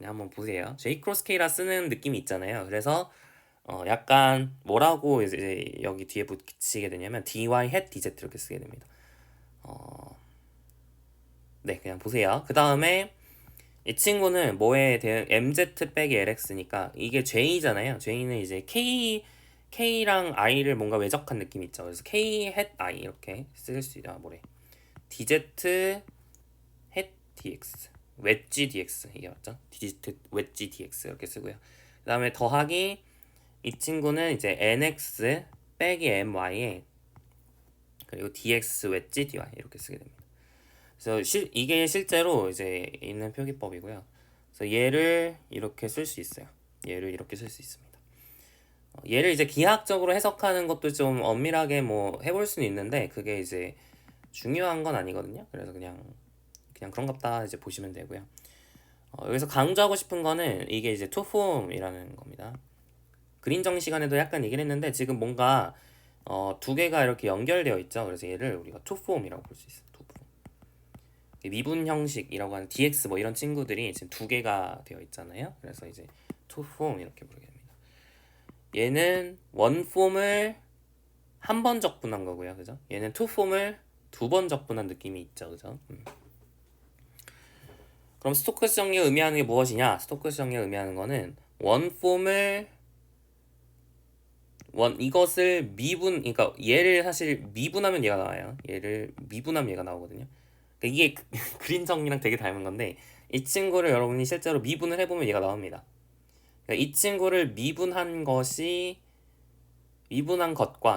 한번 보세요. j 크로스 k라 쓰는 느낌이 있잖아요. 그래서 약간 뭐라고 이제 여기 뒤에 붙이게 되냐면 dy hat dz 이렇게 쓰게 됩니다. 네, 그냥 보세요. 그 다음에 이 친구는 뭐에 대한 mz 빼기 lx니까 이게 j잖아요. j는 이제 k랑 i를 뭔가 외적한 느낌 있죠. 그래서 k hat i 이렇게 쓸 수 있다. 뭐래? dz hat dx 웨지 dx 이게 맞죠? dz 웨지 dx 이렇게 쓰고요. 그 다음에 더하기 이 친구는 이제 nx 빼기 my에 그리고 dx 웨지 dy 이렇게 쓰게 됩니다. 그래서 이게 실제로 이제 있는 표기법이고요. 그래서 얘를 이렇게 쓸 수 있어요. 얘를 이렇게 쓸 수 있습니다. 얘를 이제 기하학적으로 해석하는 것도 좀 엄밀하게 뭐 해볼 수는 있는데 그게 이제 중요한 건 아니거든요. 그래서 그냥 그런갑다 이제 보시면 되고요. 여기서 강조하고 싶은 거는 이게 이제 투폼이라는 겁니다. 그린 정리 시간에도 약간 얘기를 했는데 지금 뭔가 두 개가 이렇게 연결되어 있죠. 그래서 얘를 우리가 투폼이라고 볼 수 있어요. 투폼. 미분 형식이라고 하는 dx 뭐 이런 친구들이 지금 두 개가 되어 있잖아요. 그래서 이제 투폼 이렇게 부르게 됩니다. 얘는 원폼을 한 번 적분한 거고요. 그죠? 얘는 투폼을 두 번 적분한 느낌이 있죠. 그죠? 그럼 스토크스 정리가 의미하는 게 무엇이냐? 스토크스 정리가 의미하는 거는 원폼을 이것을 그러니까 얘를 사실 미분하면 얘가 나와요. 얘를 미분하면 얘가 나오거든요. 그러니까 이게 그린 정리랑 되게 닮은 건데 이 친구를 여러분이 실제로 미분을 해보면 얘가 나옵니다. 그러니까 이 친구를 미분한 것과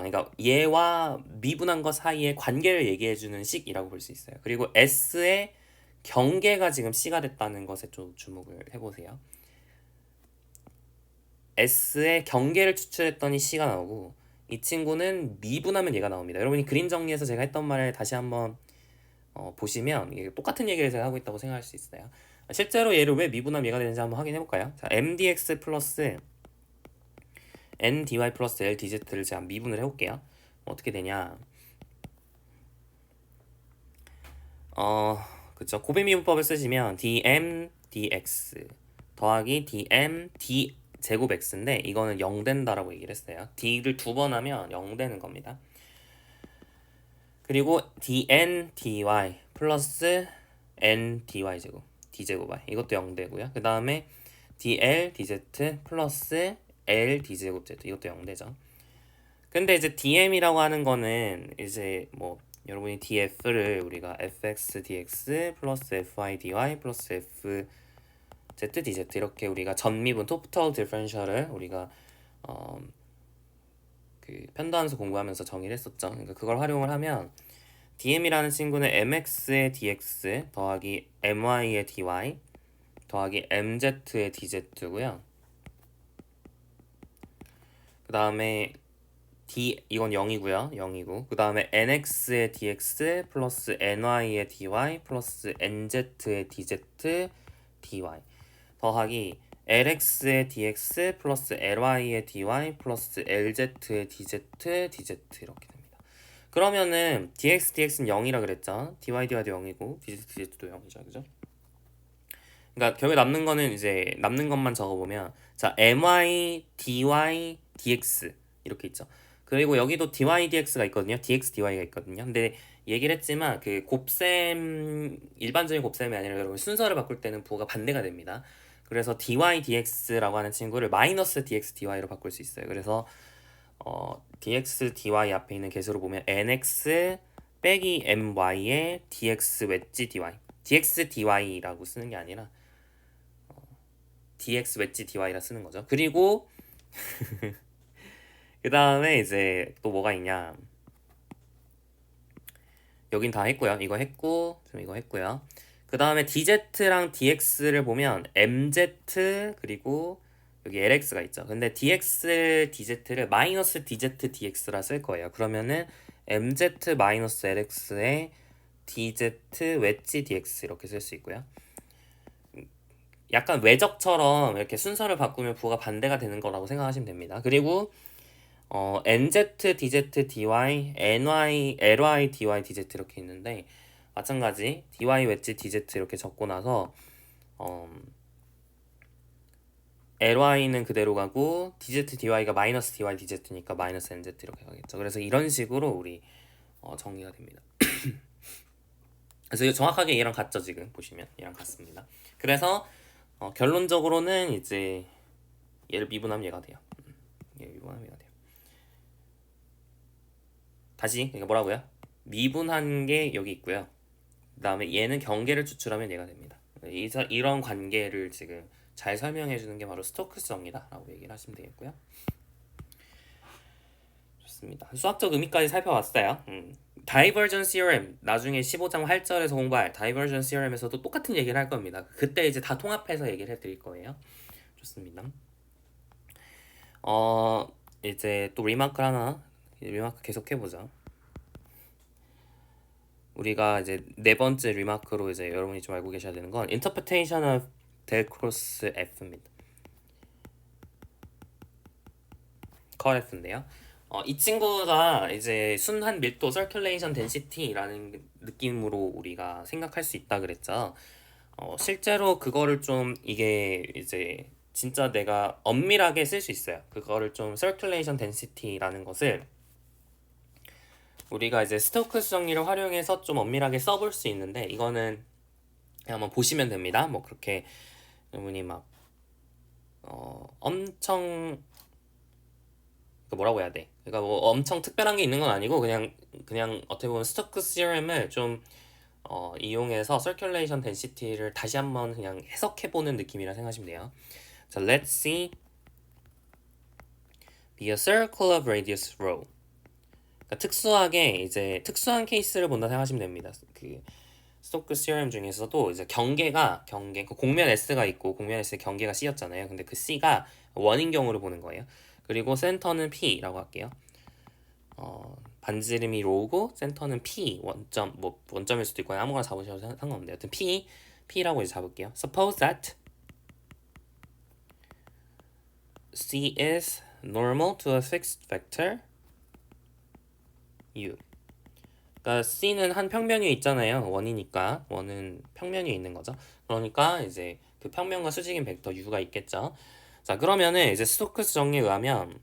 그러니까 얘와 미분한 것 사이의 관계를 얘기해주는 식이라고 볼 수 있어요. 그리고 S의 경계가 지금 C가 됐다는 것에 좀 주목을 해보세요. S의 경계를 추출했더니 C가 나오고 이 친구는 미분하면 얘가 나옵니다. 여러분이 그림 정리해서 제가 했던 말을 다시 한번 보시면 이게 똑같은 얘기를 제가 하고 있다고 생각할 수 있어요. 실제로 얘를 왜 미분하면 얘가 되는지 한번 확인해 볼까요? 자, mdx 플러스 ndy 플러스 ldz를 제가 미분을 해볼게요. 어떻게 되냐? 그쵸. 고비미분법을 쓰시면 dm dx 더하기 dm d 제곱 x인데 이거는 0 된다라고 얘기를 했어요. d를 두 번 하면 0 되는 겁니다. 그리고 dn dy 플러스 n dy 제곱 d 제곱 y 이것도 0 되고요. 그 다음에 dl dz 플러스 l d 제곱 z 이것도 0 되죠. 근데 이제 dm이라고 하는 거는 이제 뭐 여러분이 df를 우리가 fx dx 플러스 fy dy 플러스 f z dz 이렇게 우리가 전미분 토tal 디퍼런셜을 우리가 그 편도함수 공부하면서 정의를 했었죠. 그러니까 그걸 활용을 하면 dm이라는 친구는 mx의 dx 더하기 my의 dy 더하기 mz의 dz고요. 그 다음에 이건 0이고요. 0이고 그 다음에 nx의 dx 플러스 ny의 dy 플러스 nz의 dz dy 더하기 lx의 dx 플러스 ly의 dy 플러스 lz의 dz dz 이렇게 됩니다. 그러면은 dx dx는 0이라 그랬죠. dy dy도 0이고 dz dz도 0이죠. 그죠? 그러니까 결국에 남는 거는 이제 남는 것만 적어보면 자 my dy dx 이렇게 있죠. 그리고 여기도 dy dx가 있거든요. dx dy가 있거든요. 근데 얘기를 했지만 그 곱셈 일반적인 곱셈이 아니라 여러분 순서를 바꿀 때는 부호가 반대가 됩니다. 그래서 dy dx라고 하는 친구를 마이너스 dx dy로 바꿀 수 있어요. 그래서 dx dy 앞에 있는 개수로 보면 nx 빼기 my의 dx 웨지 dy dx dy라고 쓰는 게 아니라 dx 웨지 dy라 쓰는 거죠. 그리고 그 다음에 이제 또 뭐가 있냐. 여긴 다 했고요. 이거 했고, 좀 이거 했고요. 그 다음에 DZ랑 DX를 보면 MZ 그리고 여기 LX가 있죠. 근데 DX, DZ를 마이너스 DZ, DX라 쓸 거예요. 그러면은 MZ 마이너스 LX에 DZ 웨지 DX 이렇게 쓸 수 있고요. 약간 외적처럼 이렇게 순서를 바꾸면 부호가 반대가 되는 거라고 생각하시면 됩니다. 그리고 NZ, DZ, DY, NY, LY, DY, DZ 이렇게 있는데 마찬가지 DY, 웨지, DZ 이렇게 적고 나서 LY는 그대로 가고 DZ, DY가 마이너스 DY, DZ니까 마이너스 NZ 이렇게 가겠죠. 그래서 이런 식으로 우리 정리가 됩니다. 그래서 이거 정확하게 얘랑 같죠. 지금 보시면 얘랑 같습니다. 그래서 결론적으로는 이제 얘를 미분하면 얘가 돼요. 얘를 미분하면 얘가 돼요. 다시 그러니까 뭐라고요? 미분한 게 여기 있고요. 그 다음에 얘는 경계를 추출하면 얘가 됩니다. 이런 관계를 지금 잘 설명해 주는 게 바로 스토크스 정리다 라고 얘기를 하시면 되겠고요. 좋습니다. 수학적 의미까지 살펴봤어요. 다이버전스 theorem 나중에 15장 활절에서 공부할 다이버전스 theorem에서도 똑같은 얘기를 할 겁니다. 그때 이제 다 통합해서 얘기를 해드릴 거예요. 좋습니다. 이제 또 리마크 하나 리마크 계속 해보죠. 우리가 이제 네 번째 리마크로 이제 여러분이 좀 알고 계셔야 되는 건 interpretation of del cross F입니다. 컬 F인데요. 이 친구가 이제 순환 밀도 circulation density라는 느낌으로 우리가 생각할 수 있다 그랬죠. 실제로 그거를 좀 이게 이제 진짜 내가 엄밀하게 쓸 수 있어요. 그거를 좀 circulation density라는 것을 우리가 이제 스토크스 정리를 활용해서 좀 엄밀하게 써볼 수 있는데 이거는 그냥 한번 보시면 됩니다. 뭐 그렇게 여러분이 막 엄청 뭐라고 해야 돼? 그러니까 뭐 엄청 특별한 게 있는 건 아니고 그냥 어떻게 보면 스토크스 theorem을 좀 이용해서 circulation density를 다시 한번 그냥 해석해보는 느낌이라 생각하시면 돼요. 자, let's see be a circle of radius rho. 그러니까 특수하게 이제 특수한 케이스를 본다 생각하시면 됩니다. 그 스토크스 theorem 중에서도 이제 경계 그 공면 S가 있고 공면 S의 경계가 C였잖아요. 근데 그 C가 원인 경우를 보는 거예요. 그리고 센터는 P라고 할게요. 반지름이 로고 센터는 P 원점 뭐 원점일 수도 있고 아무거나 잡으셔도 상관없는데 여튼 P라고 이제 잡을게요. Suppose that C is normal to a fixed vector U. 그러니까 C는 한 평면 위에 있잖아요. 원이니까 원은 평면 위에 있는 거죠. 그러니까 이제 그 평면과 수직인 벡터 U가 있겠죠. 자 그러면은 이제 스토크스 정리에 의하면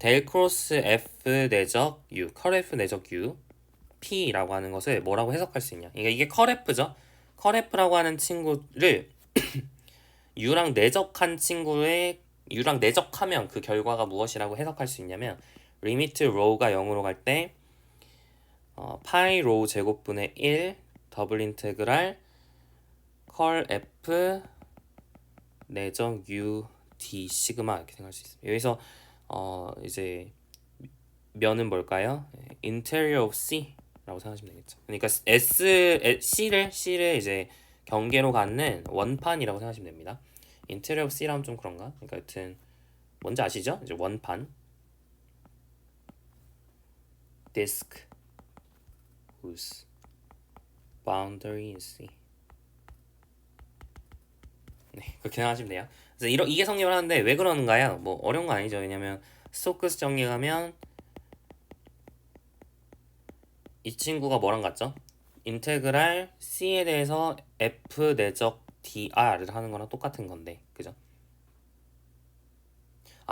델 크로스 F 내적 U, 컬 F 내적 U, P라고 하는 것을 뭐라고 해석할 수 있냐? 그러니까 이게 컬 F죠. 컬 F라고 하는 친구를 U랑 내적한 친구의 U랑 내적하면 그 결과가 무엇이라고 해석할 수 있냐면 리미트 로우가 0으로 갈 때 파이 로우 제곱분의 1 더블 인테그랄 컬 F 내적 U D 시그마 이렇게 생각할 수 있습니다. 여기서 이제 면은 뭘까요? interior of C라고 생각하시면 되겠죠. 그러니까 C를 이제 경계로 갖는 원판이라고 생각하시면 됩니다. interior of C라면 좀 그런가? 그러니까 여튼 뭔지 아시죠? 이제 원판 disk whose boundary is C. 네, 그렇게 생각하시면 돼요. 그래서 이게 성립을 하는데 왜 그러는가요? 뭐 어려운 거 아니죠. 왜냐면 스토크스 정리하면 이 친구가 뭐랑 같죠? 인테그랄 C에 대해서 F 내적 dR을 하는 거랑 똑같은 건데 그죠?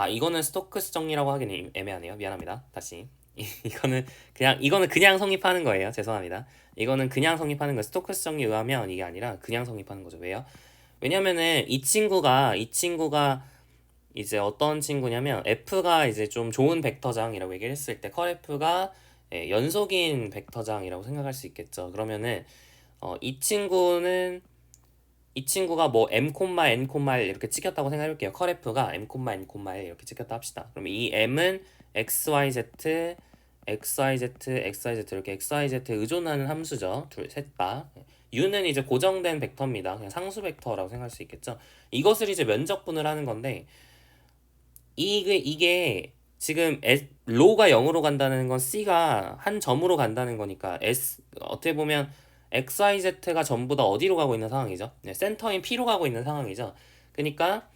이거는 스토크스 정리라고 하기는 애매하네요. 미안합니다. 다시 이거는 그냥 성립하는 거예요. 죄송합니다. 이거는 그냥 성립하는 거. 스토크스 정리에 의하면 이게 아니라 그냥 성립하는 거죠. 왜요? 왜냐면은 이 친구가 이제 어떤 친구냐면 F가 이제 좀 좋은 벡터장이라고 얘기를 했을 때 컬 F가 연속인 벡터장이라고 생각할 수 있겠죠. 그러면은 이 친구는 이 친구가 뭐 m, n, l 이렇게 찍혔다고 생각해볼게요. 컬F가 m, n, l 이렇게 찍혔다 합시다. 그럼 이 m은 xyz, xyz, xyz 이렇게 xyz에 의존하는 함수죠. 셋 다. u는 이제 고정된 벡터입니다. 그냥 상수 벡터라고 생각할 수 있겠죠. 이것을 이제 면적분을 하는 건데 이게 지금 로가 0으로 간다는 건 c가 한 점으로 간다는 거니까 어떻게 보면 xyz가 전부 다 어디로 가고 있는 상황이죠. 네, 센터인 p로 가고 있는 상황이죠. 그러니까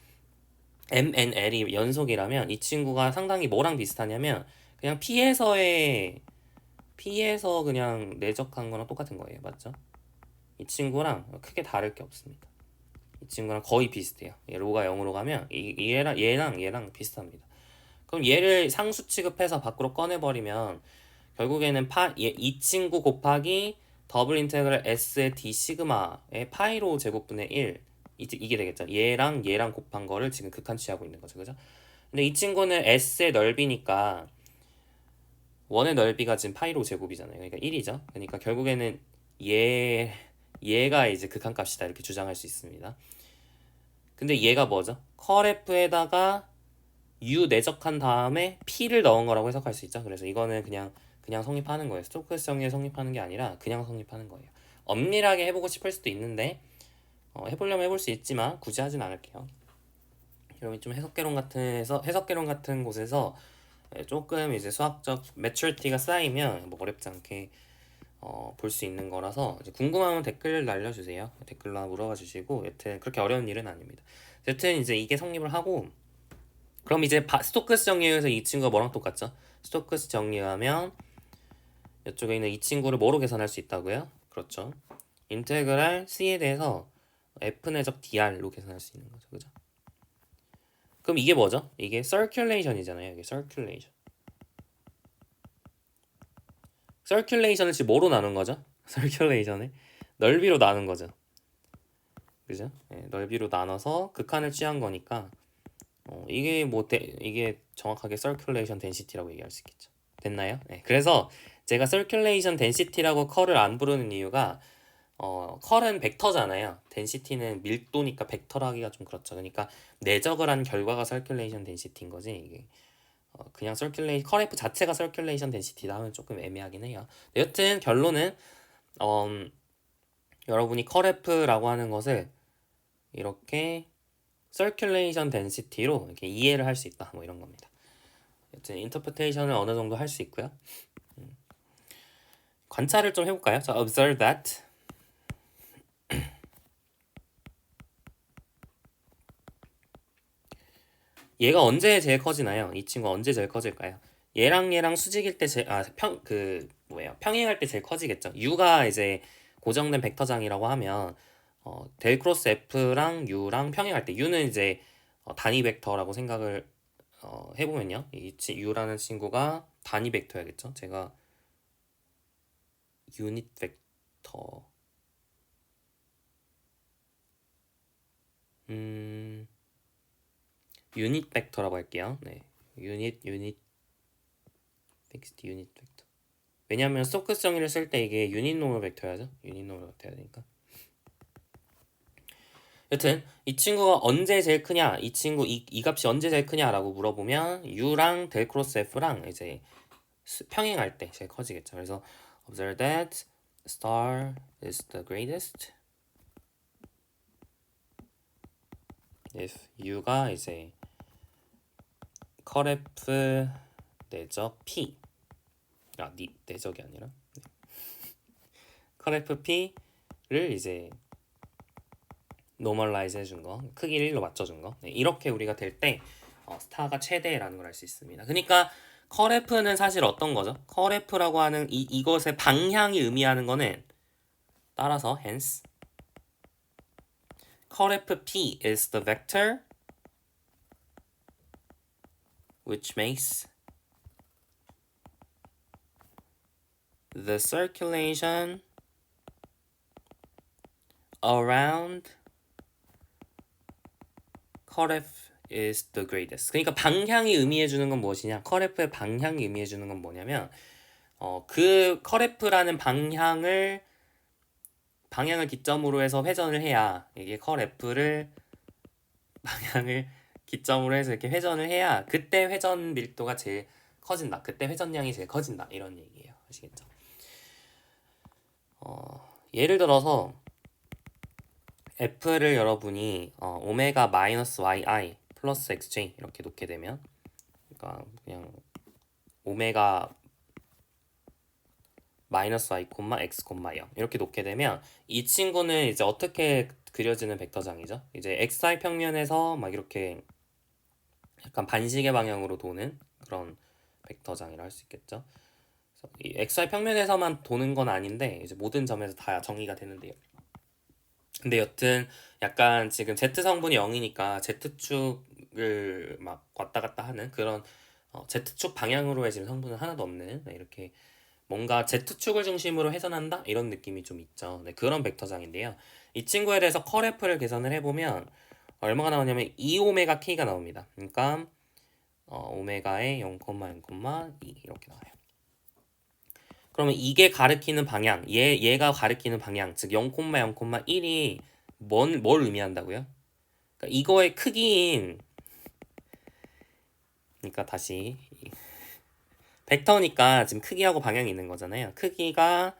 m, n, l이 연속이라면 이 친구가 상당히 뭐랑 비슷하냐면 그냥 p에서 그냥 내적한 거랑 똑같은 거예요. 맞죠? 이 친구랑 크게 다를 게 없습니다. 이 친구랑 거의 비슷해요. 로가 0으로 가면 얘랑 비슷합니다. 그럼 얘를 상수 취급해서 밖으로 꺼내버리면 결국에는 이 친구 곱하기 더블 인테그랄 s의 d 시그마의 파이로 제곱분의 1 이게 되겠죠. 얘랑 곱한 거를 지금 극한 취하고 있는 거죠. 그죠? 근데 이 친구는 s의 넓이니까 원의 넓이가 지금 파이로 제곱이잖아요. 그러니까 1이죠. 그러니까 결국에는 얘가 이제 극한값이다 이렇게 주장할 수 있습니다. 근데 얘가 뭐죠? 컬 f에다가 u 내적한 다음에 p를 넣은 거라고 해석할 수 있죠. 그래서 이거는 그냥 성립하는 거예요. 스토크스 정리에 성립하는 게 아니라 그냥 성립하는 거예요. 엄밀하게 해보고 싶을 수도 있는데 해보려면 해볼 수 있지만 굳이 하진 않을게요. 여러분 좀 해석개론 같은 곳에서 조금 이제 수학적 매추리티가 쌓이면 뭐 어렵지 않게 볼 수 있는 거라서 이제 궁금하면 댓글 날려주세요. 댓글로 물어봐 주시고 여튼 그렇게 어려운 일은 아닙니다. 여튼 이제 이게 성립을 하고 그럼 이제 스토크스 정리에서 이 친구가 뭐랑 똑같죠? 스토크스 정리하면 이쪽에 있는 이 친구를 뭐로 계산할 수 있다고요? 그렇죠. 인테그랄 c에 대해서 f 내적 dr로 계산할 수 있는 거죠. 그죠? 그럼 이게 뭐죠? 이게 circulation이잖아요. 이게 circulation. circulation을 지금 뭐로 나눈 거죠? circulation을 넓이로 나눈 거죠. 그죠? 네, 넓이로 나눠서 극한을 취한 거니까 이게 이게 정확하게 circulation density라고 얘기할 수 있겠죠. 됐나요? 네. 그래서 제가 circulation density라고 컬을 안 부르는 이유가 컬은 벡터잖아요. density는 밀도니까 벡터로 하기가 좀 그렇죠. 그러니까 내적을 한 결과가 circulation density인 거지. 이게 그냥 컬 F 자체가 circulation density다 하면 조금 애매하긴 해요. 여튼 결론은 여러분이 컬 F라고 하는 것을 이렇게 circulation density로 이렇게 이해를 할 수 있다. 뭐 이런 겁니다. 여튼 인터프레이션을 어느 정도 할 수 있고요. 관찰을 좀 해볼까요? 자, observe that. 얘가 언제 제일 커지나요? 이 친구가 언제 제일 커질까요? 얘랑 수직일 때 평행할 때 제일 커지겠죠. u가 이제 고정된 벡터장이라고 하면 델 크로스 f랑 u랑 평행할 때 u는 이제 단위 벡터라고 생각을 해보면요. 이 u라는 친구가 단위 벡터야겠죠. 제가 유닛 벡터 유닛 벡터라고 할게요. 네. 유닛 픽스드 유닛 벡터. 왜냐하면 스토크스 정의를 쓸 때 이게 유닛 노멀 벡터야죠. 유닛 노멀 벡터야 되니까. 여튼 이 친구가 언제 제일 크냐? 이 친구 이 값이 언제 제일 크냐라고 물어보면 u랑 델 크로스 f랑 이제 평행할 때 제일 커지겠죠. 그래서 observe that star is the greatest if u가 이제 컬 f 내적 p 내적이 아니라 컬 f p를 이제 노멀라이즈 해준 거, 크기를 1로 맞춰준 거. 네, 이렇게 우리가 될 때 스타가 최대라는 걸 알 수 있습니다. 그러니까 컬 F는 사실 어떤 거죠? 컬 F라고 하는 이것의 방향이 의미하는 거는 따라서 hence 컬 FP is the vector which makes the circulation around 컬 F is the greatest. 그러니까 방향이 의미해 주는 건 무엇이냐? 컬 F의 방향이 의미해 주는 건 뭐냐면 그 컬 F라는 방향을 방향을 기점으로 해서 회전을 해야 이게 컬 F를 방향을 기점으로 해서 이렇게 회전을 해야 그때 회전 밀도가 제일 커진다. 그때 회전량이 제일 커진다. 이런 얘기예요. 아시겠죠? 예를 들어서 F를 여러분이 오메가 마이너스 yi 플러스 xj 이렇게 놓게 되면, 그러니까 그냥 오메가 마이너스 y x 0 이렇게 놓게 되면 이 친구는 이제 어떻게 그려지는 벡터장이죠? 이제 xy 평면에서 막 이렇게 약간 반시계 방향으로 도는 그런 벡터장이라 할 수 있겠죠. 그래서 이 xy 평면에서만 도는 건 아닌데 이제 모든 점에서 다 정의가 되는데요. 근데 여튼 약간 지금 z 성분이 0이니까 z축을 막 왔다 갔다 하는 그런 z축 방향으로의 지금 성분은 하나도 없는, 네, 이렇게 뭔가 Z축을 중심으로 회전한다? 이런 느낌이 좀 있죠. 네, 그런 벡터장인데요. 이 친구에 대해서 컬F를 계산을 해보면 얼마가 나오냐면 2오메가 K가 나옵니다. 그러니까 오메가의 0,0,2 이렇게 나와요. 그러면 이게 가리키는 방향, 얘가 가리키는 방향, 즉 0,0,1이 뭘 의미한다고요? 그러니까 이거의 크기인, 그러니까 다시 벡터니까 지금 크기하고 방향이 있는 거잖아요. 크기가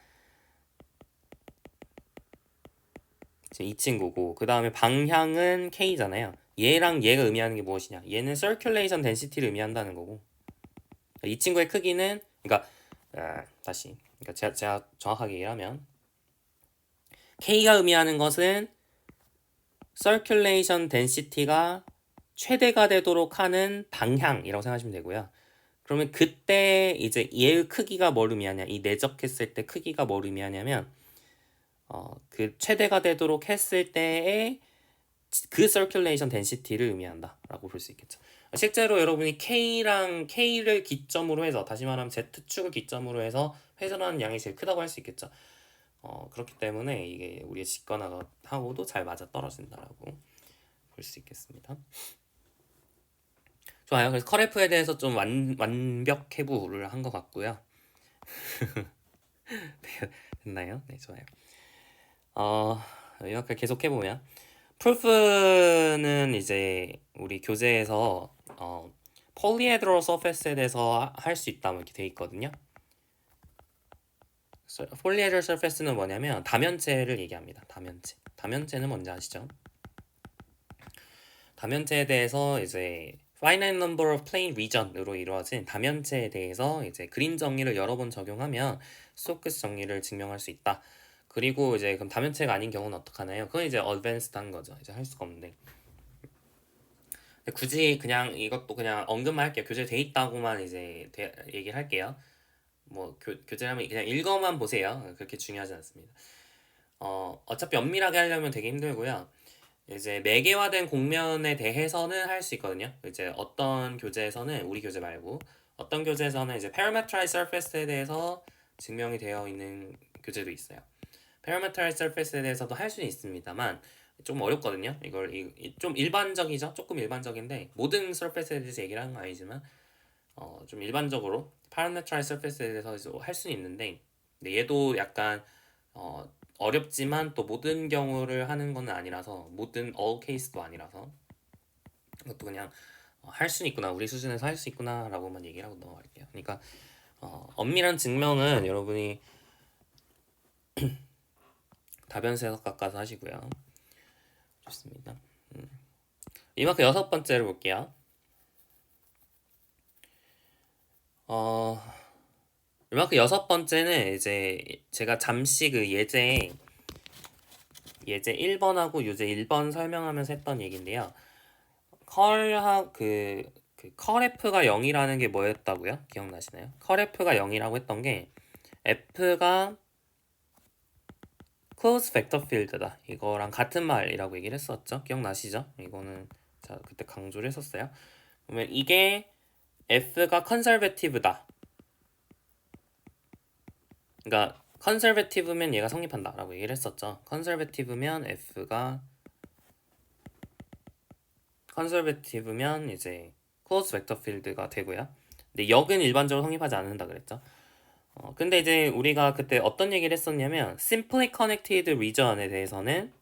이 친구고, 그 다음에 방향은 K잖아요. 얘랑 얘가 의미하는 게 무엇이냐? 얘는 circulation density를 의미한다는 거고, 이 친구의 크기는, 그러니까 다시, 그러니까 제가 정확하게 얘기하면 K가 의미하는 것은 circulation density가 최대가 되도록 하는 방향이라고 생각하시면 되고요. 그러면 그때 이제 얘의 크기가 뭘 의미하냐? 이 내적했을 때 크기가 뭘 의미하냐면 그 최대가 되도록 했을 때의 그 circulation density를 의미한다라고 볼 수 있겠죠. 실제로 여러분이 K를 기점으로 해서, 다시 말하면 Z축을 기점으로 해서 회전하는 양이 제일 크다고 할 수 있겠죠. 그렇기 때문에 이게 우리의 직관하고도 잘 맞아 떨어진다라고 볼 수 있겠습니다. 좋아요. 그래서 컬F에 대해서 좀 완벽해부를 한 것 같고요. 됐나요? 네, 좋아요. 이렇게 계속 해보면 프루프는 이제 우리 교재에서 polyhedral surface에 대해서 할 수 있다 이렇게 돼 있거든요. polyhedral surface는 뭐냐면 다면체를 얘기합니다. 다면체는 뭔지 아시죠? 다면체에 대해서 이제 finite number of plane region으로 이루어진 다면체에 대해서 이제 그린 정리를 여러 번 적용하면 스토크스 정리를 증명할 수 있다. 그리고 이제 그럼 다면체가 아닌 경우는 어떡하나요? 그건 이제 어드밴스드한 거죠. 이제 할 수가 없는데. 굳이 그냥 이것도 그냥 언급만 할게요. 교재 돼 있다고만 이제 얘기를 할게요. 뭐 교재라면 그냥 읽어만 보세요. 그렇게 중요하지 않습니다. 어차피 엄밀하게 하려면 되게 힘들고요. 이제 매개화된 곡면에 대해서는 할 수 있거든요. 이제 어떤 교재에서는, 우리 교재 말고 어떤 교재에서는 이제 parameterized surface에 대해서 증명이 되어 있는 교재도 있어요. parameterized surface에 대해서도 할 수는 있습니다만 좀 어렵거든요. 좀 일반적이죠. 조금 일반적인데 모든 surface에 대해서 얘기를 하는 건 아니지만 좀 일반적으로 parameterized surface에 대해서 할 수는 있는데, 근데 얘도 약간 어렵지만 또 모든 경우를 하는 건 아니라서, 모든 all case도 아니라서 이것도 그냥 할 수는 있구나, 우리 수준에서 할 수 있구나 라고만 얘기를 하고 넘어갈게요. 그러니까 엄밀한 증명은 여러분이 다변수 해석 깎아서 하시고요. 좋습니다. 이만큼 6번째를 볼게요. 이만큼 6번째는 이제 제가 잠시 그 예제 1번하고 요제 1번 설명하면서 했던 얘기인데요. 컬 F가 0이라는 게 뭐였다고요? 기억나시나요? 컬 F가 0이라고 했던 게 F가 closed vector field다, 이거랑 같은 말이라고 얘기를 했었죠. 기억나시죠? 이거는 자 그때 강조를 했었어요. 그러면 이게 F가 conservative다, 그러니까 conservative면 얘가 성립한다 라고 얘기를 했었죠. conservative면 F가 컨설베티브면 이제 closed vector field가 되고요. 근데 역은 일반적으로 성립하지 않는다 그랬죠. 근데 이제 우리가 그때 어떤 얘기를 했었냐면 simply connected region에 대해서는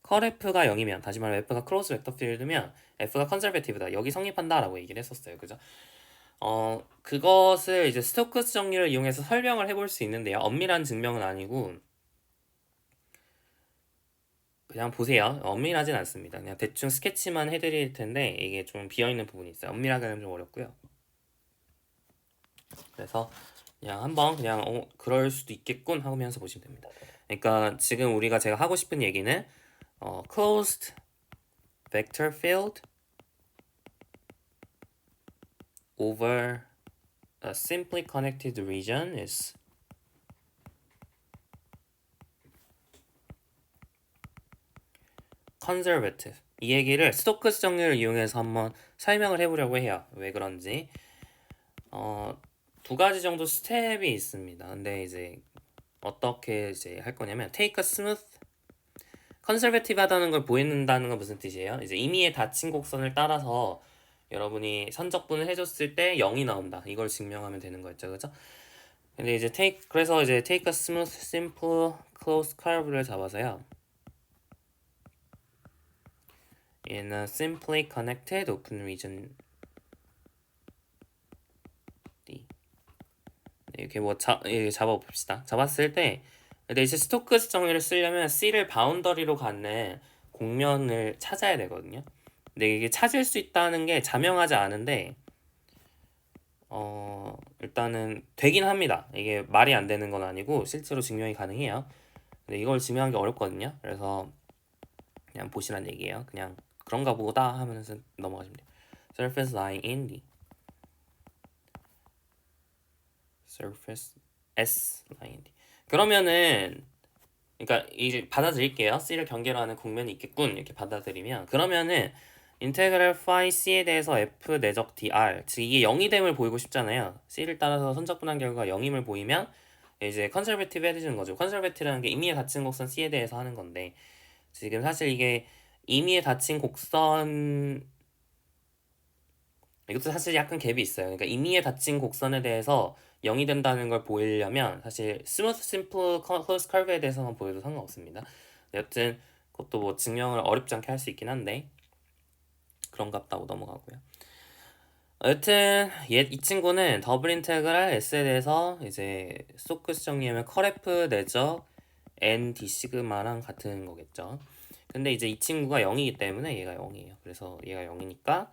컬 F가 0이면, 다시 말해 F가 close vector field면 F가 conservative다. 여기 성립한다라고 얘기를 했었어요. 그죠? 그것을 이제 스토크스 정리를 이용해서 설명을 해볼 수 있는데요. 엄밀한 증명은 아니고 그냥 보세요. 엄밀하진 않습니다. 그냥 대충 스케치만 해드릴 텐데 이게 좀 비어있는 부분이 있어요. 엄밀하게는 좀 어렵고요. 그래서 그냥 한번 그냥 그럴 수도 있겠군 하면서 보시면 됩니다. 그러니까 지금 우리가 제가 하고 싶은 얘기는 closed vector field over a simply connected region is conservative. 이 얘기를 스토크스 정리를 이용해서 한번 설명을 해보려고 해요. 왜 그런지. 두 가지 정도 스텝이 있습니다. 근데 이제 어떻게 이제 할 거냐면 take a smooth, conservative 하다는 걸 보인다는 건 무슨 뜻이에요? 이제 임의의 닫힌 곡선을 따라서 여러분이 선적분을 해줬을 때 0이 나온다. 이걸 증명하면 되는 거였죠, 그죠? 근데 이제 그래서 이제 take a smooth, simple, closed curve를 잡아서요. in a simply connected open region D. 이렇게 뭐 잡아봅시다. 잡았을 때 근데 이제 스토크스 정리를 쓰려면 C를 바운더리로 갖는 곡면을 찾아야 되거든요. 근데 이게 찾을 수 있다는 게 자명하지 않은데 일단은 되긴 합니다. 이게 말이 안 되는 건 아니고 실제로 증명이 가능해요. 근데 이걸 증명하는 게 어렵거든요. 그래서 그냥 보시란 얘기예요. 그냥 그런가 보다 하면서 넘어가시면 돼요. Surface lying in D. Surface S lying in D. 그러면은 그러니까 이제 받아들일게요. C를 경계로 하는 국면이 있겠군. 이렇게 받아들이면 그러면은 인테그랄 phi C에 대해서 F 내적 dr 즉 이게 0이 됨을 보이고 싶잖아요. C를 따라서 선적분한 결과가 0임을 보이면 이제 컨설베티브 해주는 거죠. 컨설베티브라는 게 임의에 닫힌 곡선 C에 대해서 하는 건데 지금 사실 이게 임의에 닫힌 곡선 이것도 사실 약간 갭이 있어요. 그러니까 임의에 닫힌 곡선에 대해서 0이 된다는 걸 보이려면 사실 스무스 심플 클로스 커브에 대해서만 보여도 상관없습니다. 여튼 그것도 뭐 증명을 어렵지 않게 할 수 있긴 한데 그런갑다고 넘어가고요. 여튼 이 친구는 더블 인테그랄 S에 대해서 이제 스토크스 정리하면 컬F 내적 N D 시그마랑 같은 거겠죠. 근데 이제 이 친구가 0이기 때문에 얘가 0이에요. 그래서 얘가 0이니까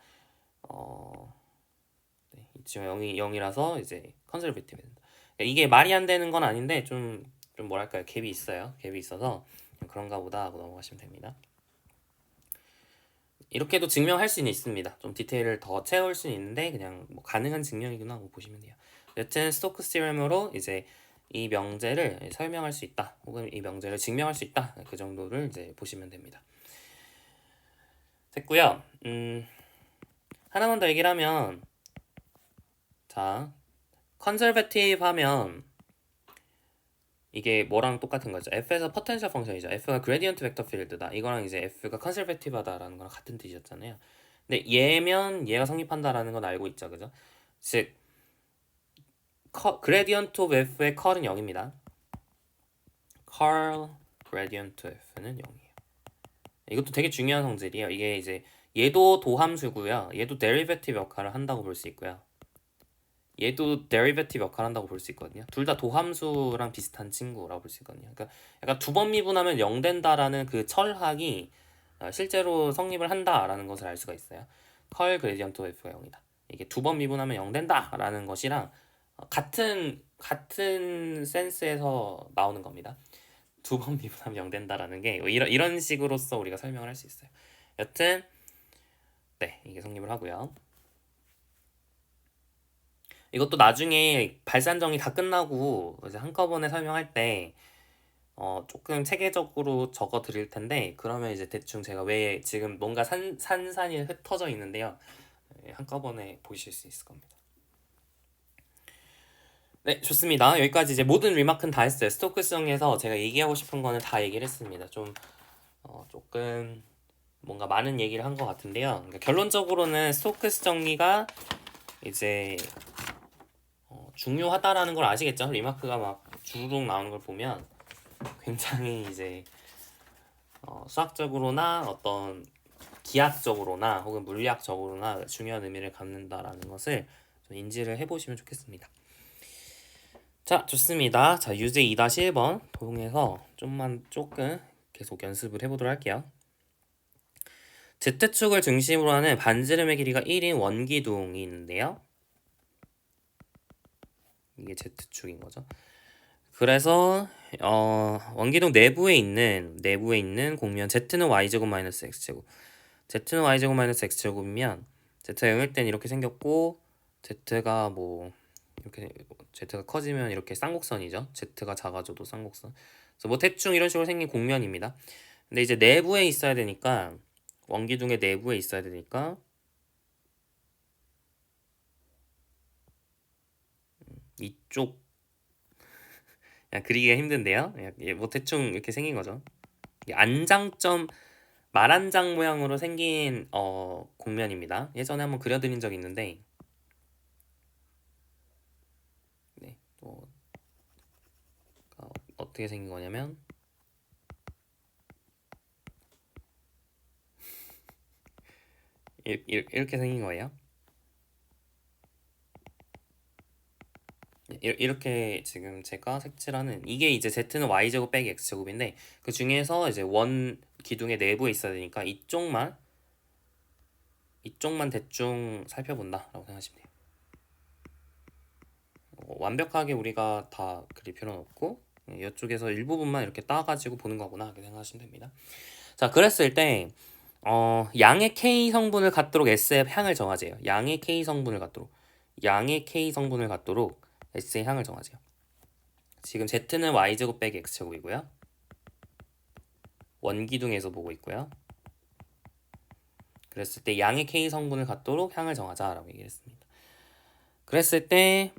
이 친구가 0이라서 이제 컨설베티브 된다. 이게 말이 안 되는 건 아닌데 좀 뭐랄까요, 갭이 있어요. 갭이 있어서 그런가 보다 하고 넘어가시면 됩니다. 이렇게도 증명할 수는 있습니다. 좀 디테일을 더 채울 수는 있는데 그냥 뭐 가능한 증명이구나 하고 보시면 돼요. 여튼 스토크스 티어렘으로 이제 이 명제를 설명할 수 있다, 혹은 이 명제를 증명할 수 있다, 그 정도를 이제 보시면 됩니다. 됐고요. 하나만 더 얘기를 하면, 자, 컨설베티브 하면 이게 뭐랑 똑같은 거죠? F에서 포텐셜 펑션이죠. F가 그레디언트 벡터 필드다. 이거랑 이제 F가 컨설베티브하다라는 거랑 같은 뜻이었잖아요. 근데 얘면 얘가 성립한다라는 건 알고 있죠, 그죠? 즉 그레디언트 오브 F의 컬은 0입니다. 컬 그레디언트 F는 0이에요. 이것도 되게 중요한 성질이에요. 이게 이제 얘도 도함수고요. 얘도 데리베티브 역할을 한다고 볼 수 있고요. 얘도 데리베티브 역할을 한다고 볼 수 있거든요. 둘 다 도함수랑 비슷한 친구라고 볼 수 있거든요. 그러니까 약간 두 번 미분하면 0 된다라는 그 철학이 실제로 성립을 한다라는 것을 알 수가 있어요. 컬 그레디언트 F가 0이다. 이게 두 번 미분하면 0 된다라는 것이랑 같은 센스에서 나오는 겁니다. 두 번 미분하면 0 된다라는 게 이런 식으로서 우리가 설명을 할 수 있어요. 여튼 네, 이게 성립을 하고요. 이것도 나중에 발산정이 다 끝나고 이제 한꺼번에 설명할 때 조금 체계적으로 적어 드릴 텐데, 그러면 이제 대충 제가 왜 지금 뭔가 산산이 흩어져 있는데요, 한꺼번에 보실 수 있을 겁니다. 네, 좋습니다. 여기까지 이제 모든 리마크는 다 했어요. 스토크스정에서 제가 얘기하고 싶은 거는 다 얘기를 했습니다. 좀 조금 뭔가 많은 얘기를 한 것 같은데요. 그러니까 결론적으로는 스토크스 정리가 이제 중요하다라는 걸 아시겠죠? 리마크가 막 주르륵 나오는 걸 보면 굉장히 이제 수학적으로나 어떤 기하학적으로나 혹은 물리학적으로나 중요한 의미를 갖는다라는 것을 좀 인지를 해보시면 좋겠습니다. 자, 좋습니다. 자, 유제 2-1번 통해서 조금 계속 연습을 해보도록 할게요. Z축을 중심으로 하는 반지름의 길이가 1인 원기둥이 있는데요. 이게 Z축인 거죠. 그래서 원기둥 내부에 있는 공면 Z는 Y제곱 마이너스 X제곱, Z는 Y제곱 마이너스 X제곱이면 Z가 0일 땐 이렇게 생겼고, Z가 뭐 이렇게 Z가 커지면 이렇게 쌍곡선이죠. Z가 작아져도 쌍곡선. 그래서 뭐 대충 이런 식으로 생긴 공면입니다. 근데 이제 내부에 있어야 되니까, 원기둥의 내부에 있어야 되니까 이쪽 그냥 그리기가 힘든데요. 뭐 대충 이렇게 생긴 거죠. 안장점 말안장 모양으로 생긴 공면입니다. 예전에 한번 그려드린 적이 있는데, 네, 어떻게 생긴 거냐면 이렇게 생긴 거예요. 이렇게 지금 제가 색칠하는 이게 이제 Z는 Y제곱 빼기 X제곱인데, 그 중에서 이제 원 기둥의 내부에 있어야 되니까 이쪽만 대충 살펴본다라고 생각하시면 돼요. 완벽하게 우리가 다 그릴 필요는 없고 이쪽에서 일부분만 이렇게 따가지고 보는 거구나 이렇게 생각하시면 됩니다. 자, 그랬을 때 양의 K 성분을 갖도록 S의 향을 정하세요. 양의 K 성분을 갖도록 S의 향을 정하세요. 지금 Z는 Y제곱 빼기 X제곱이고요. 원기둥에서 보고 있고요. 그랬을 때 양의 K 성분을 갖도록 향을 정하자라고 얘기했습니다. 그랬을 때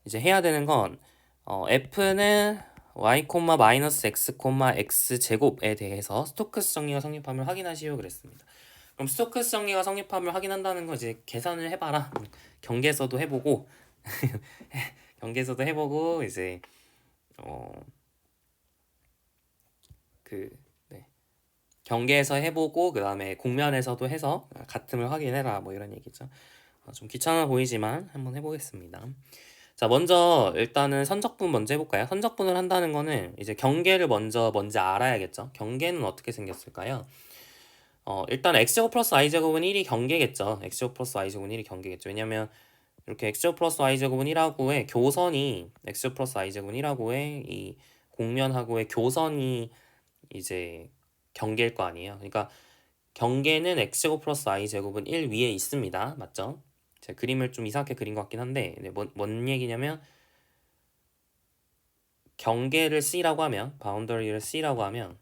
이제 해야 되는 건 F는 y, 마이너스 x, x 제곱에 대해서 스토크스 정리가 성립함을 확인하시오 그랬습니다. 그럼 스토크스 정리가 성립함을 확인한다는 거 이제 계산을 해봐라. 경계에서도 해보고 이제 경계에서 해보고 그 다음에 공면에서도 해서 같음을 확인해라 뭐 이런 얘기죠. 좀 귀찮아 보이지만 한번 해보겠습니다. 자, 먼저 일단은 선적분 먼저 해볼까요? 선적분을 한다는 거는 이제 경계를 먼저 알아야겠죠. 경계는 어떻게 생겼을까요? 일단 x제곱 플러스 y제곱은 1이 경계겠죠. x제곱 플러스 y제곱은 1이 경계겠죠. 왜냐면 이렇게 x제곱 플러스 y제곱은 1하고의 교선이 x제곱 플러스 y제곱은 1하고의 이 공면하고의 교선이 이제 경계일 거 아니에요. 그러니까 경계는 x제곱 플러스 y제곱은 1 위에 있습니다. 맞죠? 제가 그림을 좀 이상하게 그린 것 같긴 한데 뭔 얘기냐면 경계를 C라고 하면 바운더리를 C라고 하면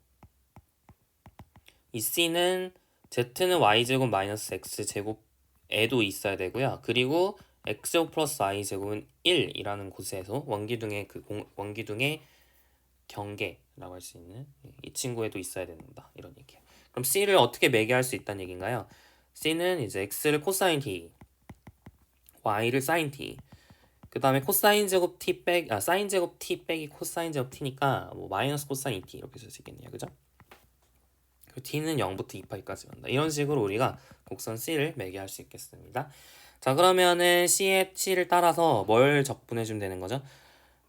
이 C는 Z는 Y제곱 마이너스 X제곱에도 있어야 되고요. 그리고 X제곱 플러스 Y제곱은 1이라는 곳에서 원기둥의 경계라고 할 수 있는 이 친구에도 있어야 된다. 이런 얘기예요. 그럼 C를 어떻게 매개할 수 있다는 얘기인가요? C는 이제 X를 코사인 T, Y를 사인 T, 그 다음에 코사인 제곱 T 사인 제곱 T 빼기 코사인 제곱 T니까 뭐 마이너스 코사인 T 이렇게 쓸 수 있겠네요. 그죠? 그 T는 0부터 2파이까지 간다. 이런 식으로 우리가 곡선 C를 매개할 수 있겠습니다. 자, 그러면은 C를 따라서 뭘 적분해주면 되는 거죠?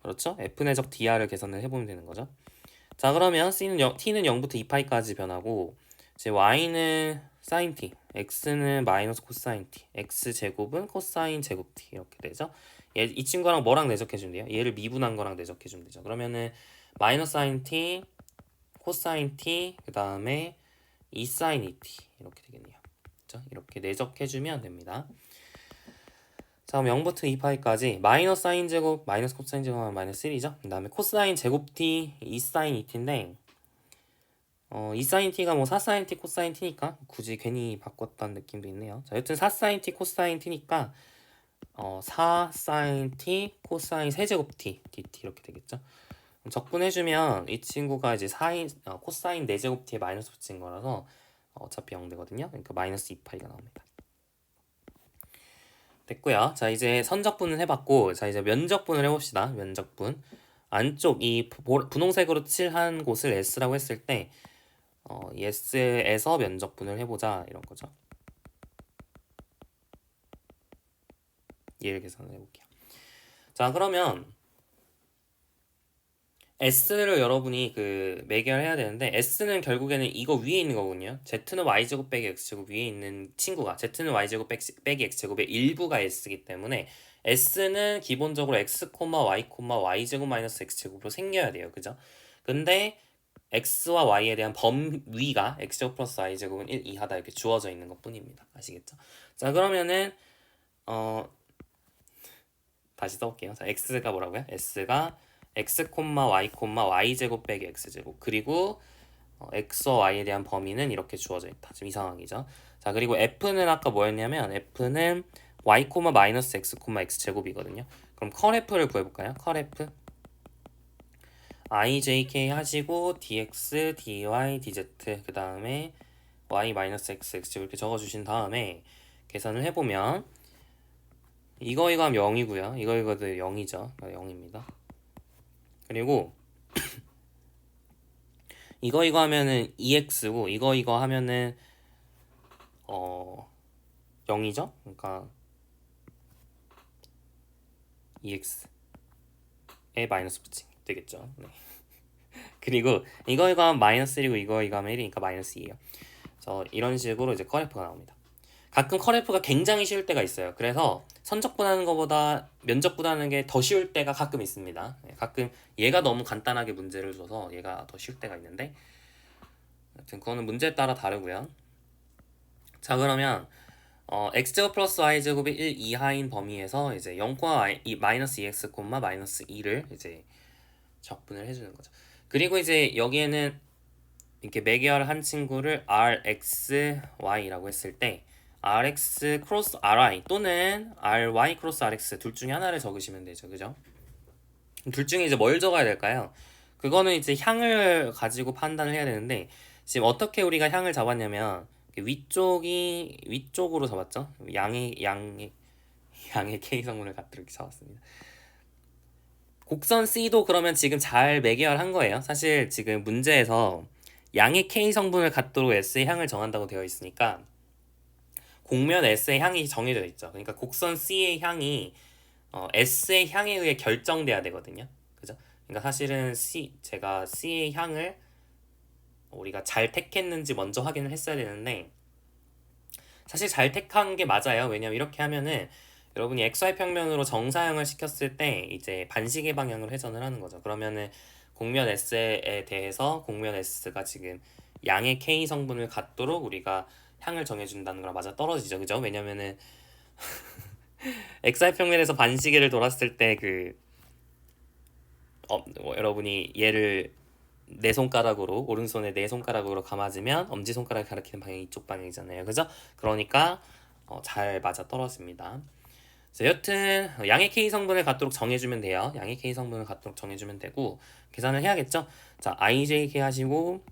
그렇죠? F내적 DR을 계산을 해보면 되는 거죠. 자, 그러면 T는 0부터 2파이까지 변하고 이제 Y는 사인 T, X는 마이너스 코사인 T, X제곱은 코사인 제곱 T 이렇게 되죠. 이 친구랑 뭐랑 내적해주면 돼요? 얘를 미분한 거랑 내적해주면 되죠. 그러면은 마이너스 사인 T, 코사인 T, 그 다음에 2사인 2T 이렇게 되겠네요. 그렇죠? 이렇게 내적해주면 됩니다. 자, 그럼 0부터 2파이까지 마이너스 사인 제곱, 마이너스 코사인 제곱하면 마이너스 1이죠. 그 다음에 코사인 제곱 T, 2사인 2T인데 2사인 T가 뭐 4사인 T, 코사인 T니까 굳이 괜히 바꿨다는 느낌도 있네요. 자, 여튼 4사인 T, 코사인 T니까 4사인 T, 코사인 세제곱 T, dt 이렇게 되겠죠. 적분해주면 이 친구가 이제 코사인 4제곱 T에 마이너스 붙인 거라서 어차피 0 되거든요. 그러니까 마이너스 2파이가 나옵니다. 됐고요. 자, 이제 선적분은 해봤고, 자, 이제 면적분을 해봅시다. 면적분. 안쪽 이 분홍색으로 칠한 곳을 S라고 했을 때 이 S에서 면적분을 해보자 이런 거죠. 얘를 계산을 해볼게요. 자, 그러면 S를 여러분이 매개를 해야 되는데 S는 결국에는 이거 위에 있는 거군요. Z는 Y제곱 빼기 X제곱 위에 있는 친구가 Z는 Y제곱 빼기 X제곱의 일부가 S이기 때문에 S는 기본적으로 X, Y, Y제곱 마이너스 X제곱으로 생겨야 돼요. 그죠? 근데 X와 Y에 대한 범위가 X제곱 플러스 Y제곱은 1 이하다 이렇게 주어져 있는 것 뿐입니다. 아시겠죠? 자, 그러면은 다시 써볼게요. 자, X가 뭐라고요? S가 X, Y, Y제곱 빼기 X제곱 그리고 X와 Y에 대한 범위는 이렇게 주어져 있다. 지금 이 상황이죠. 자, 그리고 F는 아까 뭐였냐면 F는 Y, 마이너스 X, X제곱이거든요. 그럼 컬 F를 구해볼까요? 컬 F IJK 하시고 dx, dy, dz 그 다음에 y 마이너스 x, x제곱 이렇게 적어주신 다음에 계산을 해보면 이거 하면 0이고요. 이거도 0이죠. 0입니다. 그리고 이거 하면은 2x고 이거 하면은 0이죠. 그러니까 2x에 마이너스 붙이기 되겠죠. 네. 그리고 이거 하면 마이너스 1이고 이거 하면 1이니까 마이너스 2예요. 그래서 이런 식으로 이제 컬F가 나옵니다. 가끔 컬F가 굉장히 쉬울 때가 있어요. 그래서 선적분하는 것보다 면적분하는 게 더 쉬울 때가 가끔 있습니다. 가끔 얘가 너무 간단하게 문제를 줘서 얘가 더 쉬울 때가 있는데 하여튼 그거는 문제에 따라 다르고요. 자, 그러면 x제곱 플러스 y제곱이 1 이하인 범위에서 이제 0, 마이너스 2x, 마이너스 2를 이제 적분을 해주는 거죠. 그리고 이제 여기에는 이렇게 매개화를 친구를 rxy라고 했을 때 rx 크로스 ry 또는 ry 크로스 rx 둘 중에 하나를 적으시면 되죠. 그죠? 둘 중에 이제 뭘 적어야 될까요? 그거는 이제 향을 가지고 판단을 해야 되는데 지금 어떻게 우리가 향을 잡았냐면 위쪽으로 잡았죠. 양의 K 성분을 갖다 이렇게 잡았습니다. 곡선 C도 그러면 지금 잘 매개화한 거예요. 사실 지금 문제에서 양의 K 성분을 갖도록 S의 향을 정한다고 되어 있으니까 곡면 S의 향이 정해져 있죠. 그러니까 곡선 C의 향이 S의 향에 의해 결정돼야 되거든요. 그죠? 그러니까 사실은 제가 C의 향을 우리가 잘 택했는지 먼저 확인을 했어야 되는데 사실 잘 택한 게 맞아요. 왜냐면 이렇게 하면은 여러분이 XY 평면으로 정사형을 시켰을 때 이제 반시계 방향으로 회전을 하는 거죠. 그러면은 곡면 S에 대해서 곡면 S가 지금 양의 K 성분을 갖도록 우리가 향을 정해준다는 거랑 맞아 떨어지죠. 그죠? 왜냐면은 XY 평면에서 반시계를 돌았을 때 여러분이 얘를 네 손가락으로 오른손에 네 손가락으로 감아주면 엄지손가락이 가리키는 방향이 이쪽 방향이잖아요. 그죠? 그러니까 잘 맞아 떨어집니다. 자, 여튼 양의 K 성분을 갖도록 정해주면 돼요. 양의 K 성분을 갖도록 정해주면 되고 계산을 해야겠죠? 자, IJK 하시고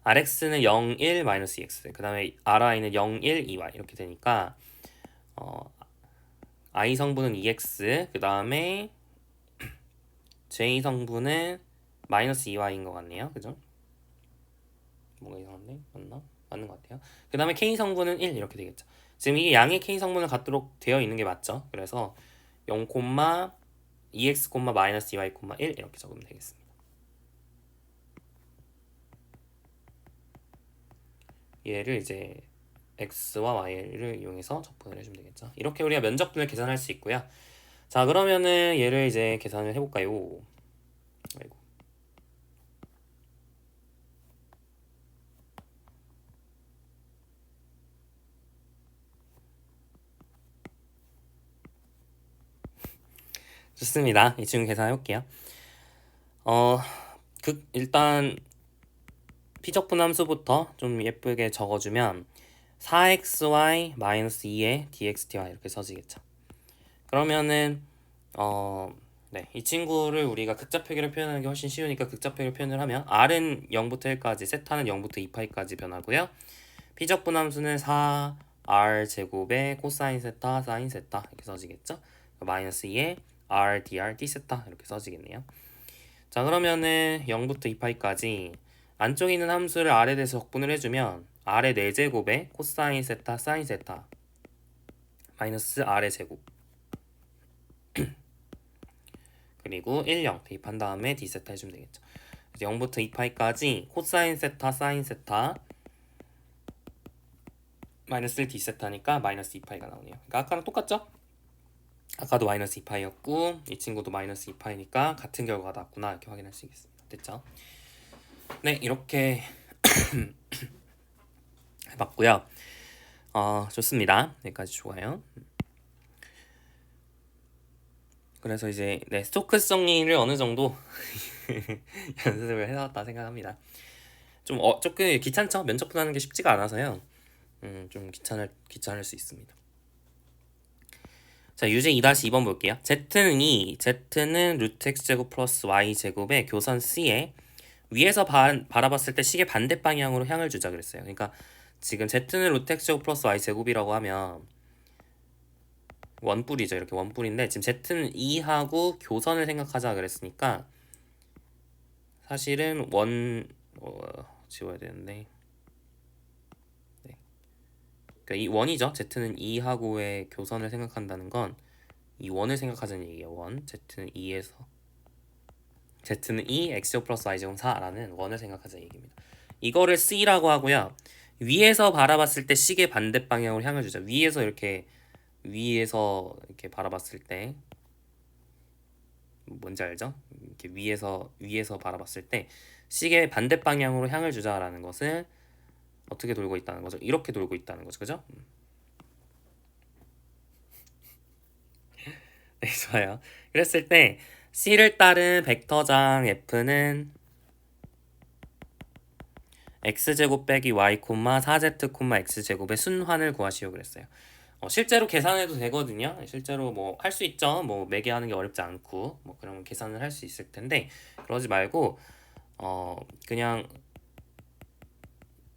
RX는 0, 1, 마이너스 2X 그 다음에 RI는 0, 1, 2Y 이렇게 되니까 I 성분은 2X 그 다음에 J 성분은 마이너스 2Y인 것 같네요. 그죠? 뭔가 이상한데? 맞나? 맞는 것 같아요. 그 다음에 K 성분은 1 이렇게 되겠죠. 지금 이게 양의 K 성분을 갖도록 되어 있는 게 맞죠? 그래서 0, 2x, 마이너스 2y, 1 이렇게 적으면 되겠습니다. 얘를 이제 x와 y를 이용해서 적분을 해주면 되겠죠. 이렇게 우리가 면적분을 계산할 수 있고요. 자, 그러면은 얘를 이제 계산을 해볼까요? 아이고. 좋습니다. 이 친구 계산해 볼게요. 일단 피적분 함수부터 좀 예쁘게 적어주면 4xy 마이너스 2에 dx dy 이렇게 써지겠죠. 그러면은 네, 이 친구를 우리가 극좌표기로 표현하는 게 훨씬 쉬우니까 극좌표기로 표현을 하면 R은 0부터 1까지, 세타는 0부터 2파이까지 변하고요. 피적분함수는 4R 제곱의 코사인 세타, 사인 세타 이렇게 써지겠죠. 마이너스 2에 R, dr, d 세타 이렇게 써지겠네요. 자, 그러면은 0부터 2파이까지 안쪽에 있는 함수를 R에 대해서 적분을 해주면 R의 4제곱에 코사인 세타, 사인 세타 마이너스 R의 제곱 그리고 1, 0 대입한 다음에 d 세타 해주면 되겠죠. 0부터 2파이까지 코사인 세타, 사인 세타 마이너스 d 세타니까 마이너스 2파이가 나오네요. 그러니까 아까랑 똑같죠? 아까도 마이너스 2파이였고 이 친구도 마이너스 2파이니까 같은 결과가 나왔구나 이렇게 확인할 수 있겠습니다. 됐죠? 네, 이렇게 해봤고요. 좋습니다. 여기까지 좋아요. 그래서 이제 네, 스토크스 정리를 어느 정도 연습을 해놨다 생각합니다. 좀 조금 귀찮죠? 면접 분하는 게 쉽지가 않아서요. 좀 귀찮을 수 있습니다. 자, 유제 2-2번 볼게요. Z는 루트 x제곱 플러스 y제곱의 교선 C에 위에서 바라봤을 때 식의 반대 방향으로 향을 주자 그랬어요. 그러니까 지금 Z는 루트 x제곱 플러스 y제곱이라고 하면 원뿔이죠. 이렇게 원뿔인데 지금 Z는 2하고 교선을 생각하자 그랬으니까 사실은 지워야 되는데 네. 그러니까 이 원이죠. Z는 2하고의 교선을 생각한다는 건 이 원을 생각하자는 얘기예요. 원 Z는 2에서 Z는 2 x제곱 플러스 y제곱 4라는 원을 생각하자는 얘기입니다. 이거를 C라고 하고요. 위에서 바라봤을 때 식의 반대 방향으로 향을 주자. 위에서 이렇게 바라봤을 때 뭔지 알죠? 이렇게 위에서 바라봤을 때 식의 반대 방향으로 향을 주자라는 것은 어떻게 돌고 있다는 거죠? 이렇게 돌고 있다는 거죠, 그죠? 네, 좋아요. 그랬을 때 C를 따른 벡터장 F는 x제곱 빼기 y, 4z, x제곱의 순환을 구하시오 그랬어요. 실제로 계산해도 되거든요. 실제로 뭐 할 수 있죠. 뭐 매개하는 게 어렵지 않고 뭐 그러면 계산을 할 수 있을 텐데 그러지 말고 그냥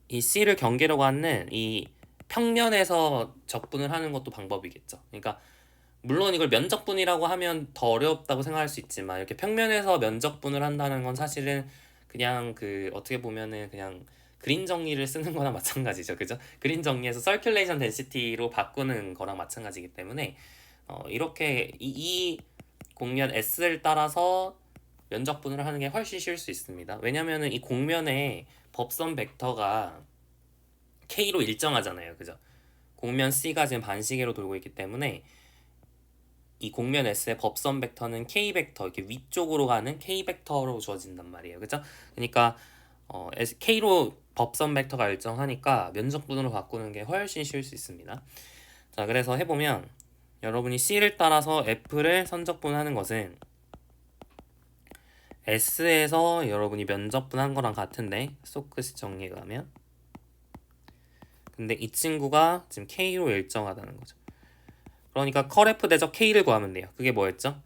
이 C를 경계로 갖는 이 평면에서 적분을 하는 것도 방법이겠죠. 그러니까 물론 이걸 면적분이라고 하면 더 어렵다고 생각할 수 있지만 이렇게 평면에서 면적분을 한다는 건 사실은 그냥 그 어떻게 보면은 그냥 그린 정리를 쓰는 거랑 마찬가지죠. 그죠? 그린 정리에서 서큘레이션 덴시티로 바꾸는 거랑 마찬가지이기 때문에 이렇게 이 공면 S를 따라서 면적분을 하는 게 훨씬 쉬울 수 있습니다. 왜냐면은 이 공면에 법선 벡터가 K로 일정하잖아요. 그죠? 공면 C가 지금 반시계로 돌고 있기 때문에 이 공면 S의 법선 벡터는 K 벡터 이렇게 위쪽으로 가는 K 벡터로 주어진단 말이에요. 그죠? 그러니까 K로 법선 벡터가 일정하니까 면적분으로 바꾸는 게 훨씬 쉬울 수 있습니다. 자, 그래서 해보면 여러분이 C를 따라서 F를 선적분하는 것은 S에서 여러분이 면적분한 거랑 같은데 스토크스 정리에 가면 근데 이 친구가 지금 K로 일정하다는 거죠. 그러니까 컬F 대적 K를 구하면 돼요. 그게 뭐였죠?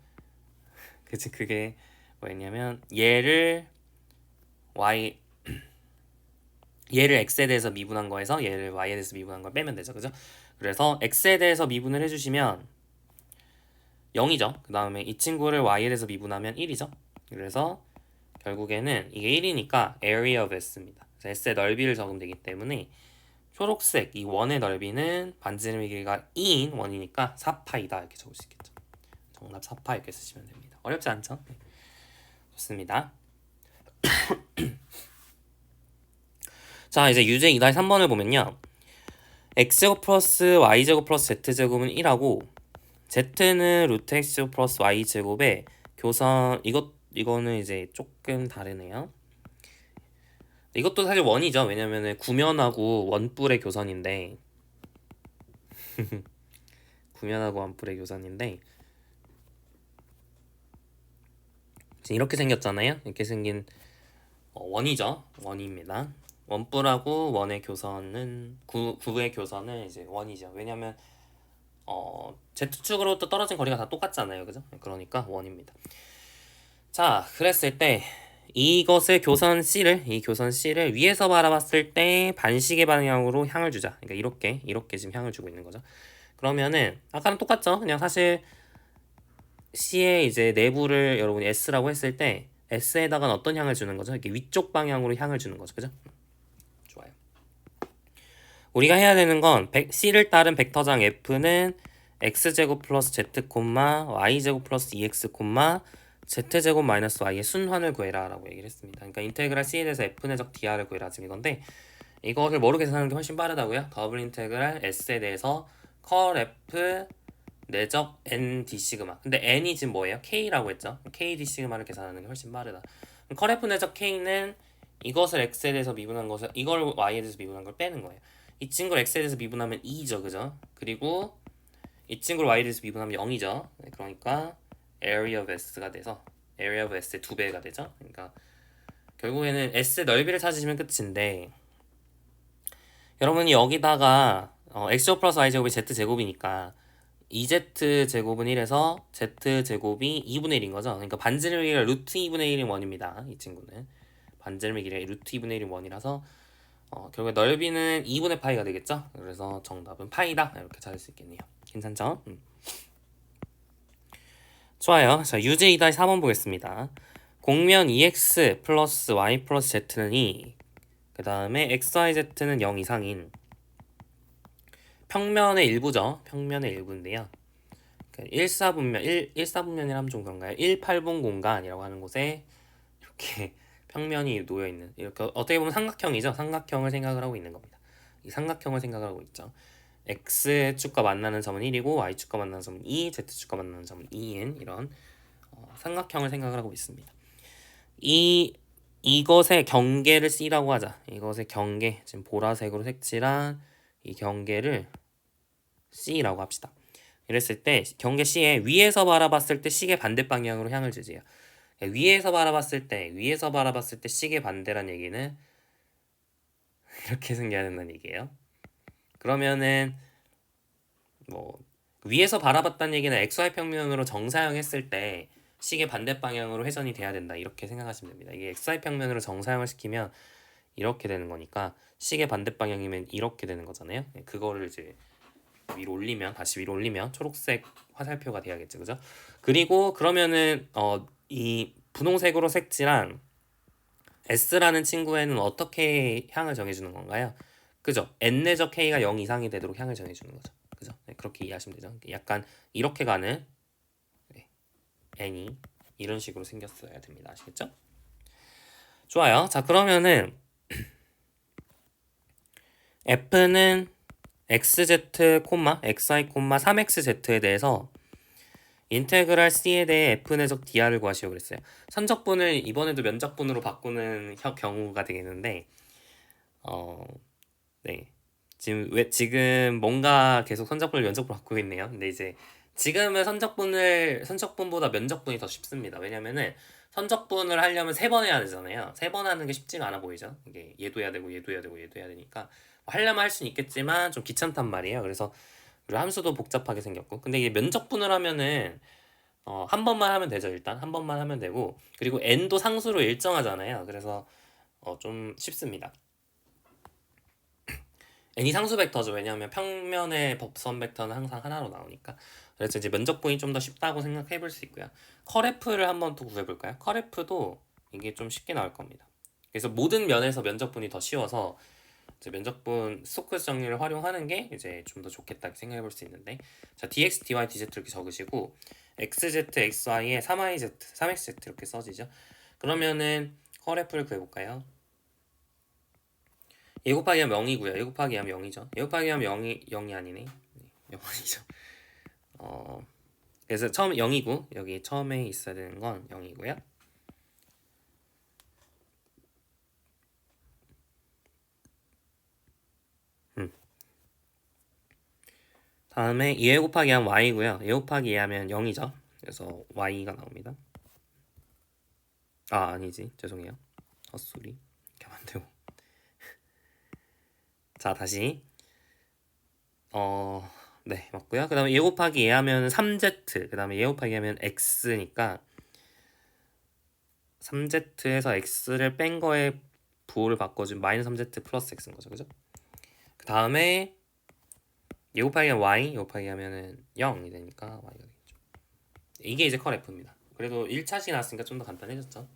그게 뭐였냐면 얘를 X에 대해서 미분한 거에서 얘를 Y에 대해서 미분한 걸 빼면 되죠. 그죠? 그래서 X에 대해서 미분을 해주시면 0이죠. 그 다음에 이 친구를 Y에 대해서 미분하면 1이죠. 그래서 결국에는 이게 1이니까 area of S입니다. S의 넓이를 적으면 되기 때문에 초록색 이 원의 넓이는 반지름의 길이가 2인 원이니까 4파이다 이렇게 적을 수 있겠죠. 정답 4파 이렇게 쓰시면 됩니다. 어렵지 않죠? 네. 좋습니다. 자, 이제 유제 2-3번을 보면요. x제곱 플러스 y제곱 플러스 z제곱은 1하고 z는 루트 x제곱 플러스 y제곱의 교선 이거는 이제 조금 다르네요. 이것도 사실 원이죠. 왜냐면은 구면하고 원뿔의 교선인데 구면하고 원뿔의 교선인데 이렇게 생겼잖아요. 이렇게 생긴 원이죠. 원입니다. 원뿔하고 원의 교선은 구의 교선은 이제 원이죠. 왜냐면 Z축으로부터 떨어진 거리가 다 똑같잖아요. 그죠? 그러니까 1입니다. 자, 그랬을 때 이것을 이 교선 C를 위에서 바라봤을 때 반시계 방향으로 향을 주자. 그러니까 이렇게 지금 향을 주고 있는 거죠. 그러면은 아까랑 똑같죠? 그냥 사실 C의 이제 내부를 여러분이 S라고 했을 때 S에다가는 어떤 향을 주는 거죠? 이렇게 위쪽 방향으로 향을 주는 거죠. 그죠? 좋아요. 우리가 해야 되는 건 C를 따른 벡터장 F는 x제곱 플러스 z, y제곱 플러스 2x, z제곱 마이너스 y의 순환을 구해라 라고 얘기를 했습니다. 그러니까 인테그랄 C에 대해서 f 내적 dr을 구해라 지금 이건데 이거를 뭐로 계산하는 게 훨씬 빠르다고요? 더블 인테그랄 S에 대해서 컬 F 내적 n d 시그마. 근데 n이 지금 뭐예요? k라고 했죠? k d 시그마를 계산하는 게 훨씬 빠르다. 컬 F 내적 k는 이것을 x에 대해서 미분한 것을 이걸 y에 대해서 미분한 걸 빼는 거예요. 이 친구를 x에 대해서 미분하면 2죠, 그죠? 그리고 이 친구를 y에 대해서 미분하면 0이죠. 그러니까 area of s가 돼서 area of s의 2배가 되죠. 그러니까 결국에는 s의 넓이를 찾으시면 끝인데 여러분이 여기다가 x제곱 플러스 y제곱이 z제곱이니까 2z 제곱은 1에서 z 제곱이 2분의 1인 거죠. 그러니까 반지름의 길이가 루트 2분의 1인 1입니다. 이 친구는 반지름의 길이가 루트 2분의 1인 1이라서 결국에 넓이는 2분의 파이가 되겠죠. 그래서 정답은 파이다 이렇게 찾을 수 있겠네요. 괜찮죠? 좋아요. 자, UJ 4번 보겠습니다. 공면 EX 플러스 Y 플러스 Z는 2, 그 다음에 XYZ는 0 이상인 평면의 일부죠. 평면의 일부인데요. 1사분면이라면 좀 그런가요? 180 공간이라고 하는 곳에 이렇게 평면이 놓여있는, 이렇게 어떻게 보면 삼각형이죠. 삼각형을 생각을 하고 있는 겁니다. 이 삼각형을 생각을 하고 있죠. X축과 만나는 점은 1이고 Y축과 만나는 점은 2, Z축과 만나는 점은 2인 이런 삼각형을 생각을 하고 있습니다. 이것의 경계를 C라고 하자. 이것의 경계, 지금 보라색으로 색칠한 이 경계를 C라고 합시다. 이랬을 때 경계 C에 위에서 바라봤을 때 시계 반대 방향으로 향을 주세요. 위에서 바라봤을 때 시계 반대란 얘기는 이렇게 생겨야 된다는 얘기예요. 그러면은 뭐 위에서 바라봤다는 얘기는 XY 평면으로 정사형했을 때 시계 반대 방향으로 회전이 돼야 된다 이렇게 생각하시면 됩니다. 이게 XY 평면으로 정사형을 시키면 이렇게 되는 거니까 시계 반대 방향이면 이렇게 되는 거잖아요. 그거를 이제 다시 위로 올리면 초록색 화살표가 돼야겠죠, 그죠? 그리고 그러면은 이 분홍색으로 색칠한 S라는 친구에는 어떻게 향을 정해주는 건가요? 그죠? n 내적 k가 0 이상이 되도록 향을 정해주는 거죠. 그죠? 네, 그렇게 이해하시면 되죠. 약간 이렇게 가는 n이 이런 식으로 생겼어야 됩니다. 아시겠죠? 좋아요. 자, 그러면은 f는 xz, xy, 3xz에 대해서 인테그랄 c에 대해 f 내적 dr을 구하시오 그랬어요. 선적분을 이번에도 면적분으로 바꾸는 경우가 되겠는데 네. 지금 뭔가 계속 선적분을 면적분으로 바꾸고 있네요. 근데 이제 지금은 선적분보다 면적분이 더 쉽습니다. 왜냐면은 선적분을 하려면 3번 해야 되잖아요. 3번 하는 게 쉽지가 않아 보이죠. 이게 얘도 해야 되고 얘도 해야 되고 얘도 해야 되니까 뭐 하려면 할 수는 있겠지만 좀 귀찮단 말이에요. 그래서 그리고 함수도 복잡하게 생겼고 근데 이게 면적분을 하면은 한 번만 하면 되죠. 일단 한 번만 하면 되고 그리고 n도 상수로 일정하잖아요. 그래서 좀 쉽습니다. n이 상수 벡터죠. 왜냐하면 평면의 법선 벡터는 항상 하나로 나오니까. 그래서 이제 면적분이 좀 더 쉽다고 생각해 볼 수 있고요. 컬F를 한번 또 구해볼까요? 컬F도 이게 좀 쉽게 나올 겁니다. 그래서 모든 면에서 면적분이 더 쉬워서 이제 면적분 스토크스 정리를 활용하는 게 이제 좀 더 좋겠다 생각해 볼 수 있는데 자 dx, dy, dz 이렇게 적으시고 xz, xy에 3yz, 3xz 이렇게 써지죠. 그러면은 컬F를 구해볼까요? 얘 곱하기 하면 0이고요. 얘 곱하기 하면 0이죠. 얘 곱하기 하면 0이 아니네. 0이죠. 그래서 처음 0이고 여기 처음에 있어야 되는 건 0이고요. 다음에 얘 곱하기 하면 y고요. 얘 곱하기 얘 하면 0이죠. 그래서 y가 나옵니다. 아, 아니지. 죄송해요. 헛소리. 이렇게 하면 안 되고. 자, 다시 네, 맞고요. 그 다음에 얘 곱하기 얘 하면 3z, 그 다음에 얘 곱하기 하면 x니까 3z에서 x를 뺀 거에 부호를 바꿔주면 마이너스 3z 플러스 x인 거죠. 그죠? 그 다음에 얘 곱하기 하면 y, 얘 곱하기 하면은 0이 되니까 y가 되겠죠. 이게 이제 컬 f입니다. 그래도 1차시 나왔으니까 좀 더 간단해졌죠.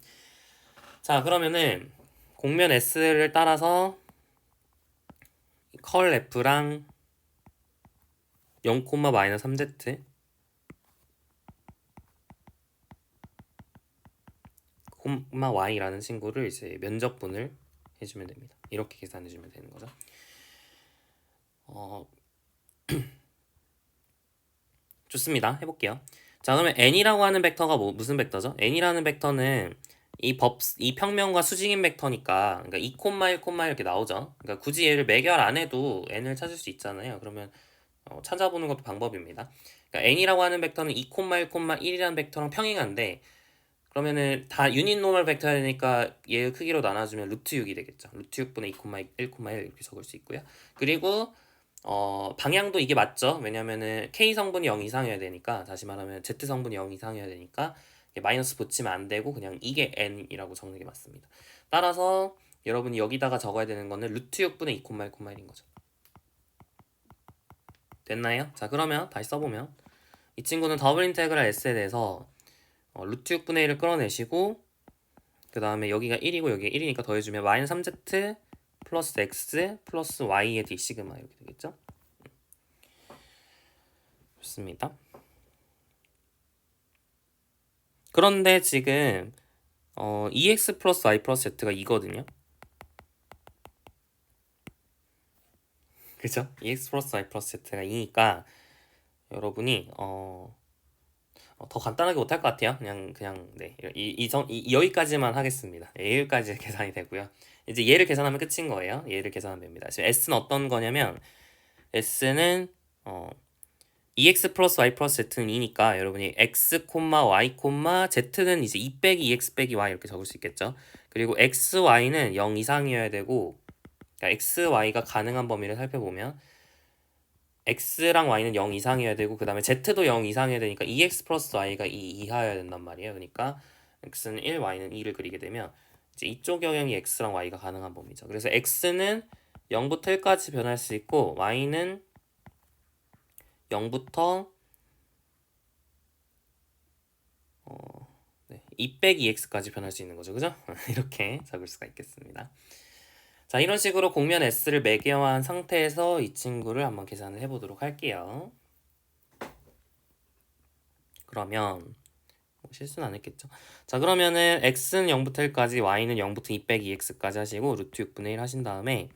자, 그러면은 공면 s를 따라서 컬 f랑 0, 마이너스 3z 콤마 y라는 친구를 이제 면적분을 해주면 됩니다. 이렇게 계산해주면 되는 거죠. 좋습니다. 해볼게요. 자, 그러면 n이라고 하는 벡터가 무슨 벡터죠? n이라는 벡터는 이 평면과 수직인 벡터니까, 그러니까 2, 1, 이렇게 나오죠. 그러니까 굳이 얘를 매결 안 해도 n을 찾을 수 있잖아요. 그러면 찾아보는 것도 방법입니다. 그러니까 n이라고 하는 벡터는 2, 1, 1이라는 벡터랑 평행한데, 그러면은 다 유닛 노멀 벡터야 되니까 얘 크기로 나눠주면 루트 6이 되겠죠. 루트 6분의 2, 1, 1 이렇게 적을 수 있고요. 그리고 방향도 이게 맞죠. 왜냐면은 K 성분이 0 이상이어야 되니까, 다시 말하면 Z 성분이 0 이상이어야 되니까 마이너스 붙이면 안 되고 그냥 이게 n이라고 적는 게 맞습니다. 따라서 여러분이 여기다가 적어야 되는 거는 루트 6분의 2, 1인 거죠. 됐나요? 자, 그러면 다시 써보면 이 친구는 더블 인테그랄 S에 대해서 루트 6분의 1을 끌어내시고, 그 다음에 여기가 1이고 여기가 1이니까 더해주면 마이너스 3z 플러스 x 플러스 y의 d 시그마 이렇게 되겠죠? 좋습니다. 그런데 지금 EX 플러스 Y 플러스 Z가 2거든요. 그죠? EX 플러스 Y 플러스 Z가 2니까 여러분이 더 간단하게 못할 것 같아요. 그냥 네, 여기까지만 하겠습니다. 여기까지 계산이 되고요. 이제 얘를 계산하면 끝인 거예요. 얘를 계산하면 됩니다. 지금 S는 어떤 거냐면 S는 EX 플러스 Y 플러스 Z는 2니까 여러분이 X, Y, Z는 이제 2 빼기 EX 빼기 Y 이렇게 적을 수 있겠죠. 그리고 X, Y는 0 이상이어야 되고, 그러니까 X, Y가 가능한 범위를 살펴보면 X랑 Y는 0 이상이어야 되고, 그 다음에 Z도 0 이상이어야 되니까 EX 플러스 Y가 2 이하여야 된단 말이에요. 그러니까 X는 1, Y는 2를 그리게 되면 이제 이쪽 영역이 X랑 Y가 가능한 범위죠. 그래서 X는 0부터 1까지 변할 수 있고, Y는 0부터 2 빼기 EX까지 변할 수 있는 거죠. 그죠? 이렇게 적을 수가 있겠습니다. 자, 이런 식으로 공면 S를 매개화한 상태에서 이 친구를 한번 계산을 해보도록 할게요. 그러면 실수는 안 했겠죠. 자, 그러면은 X는 0부터 1까지, Y는 0부터 2 빼기 EX까지 하시고 루트 6분의 1 하신 다음에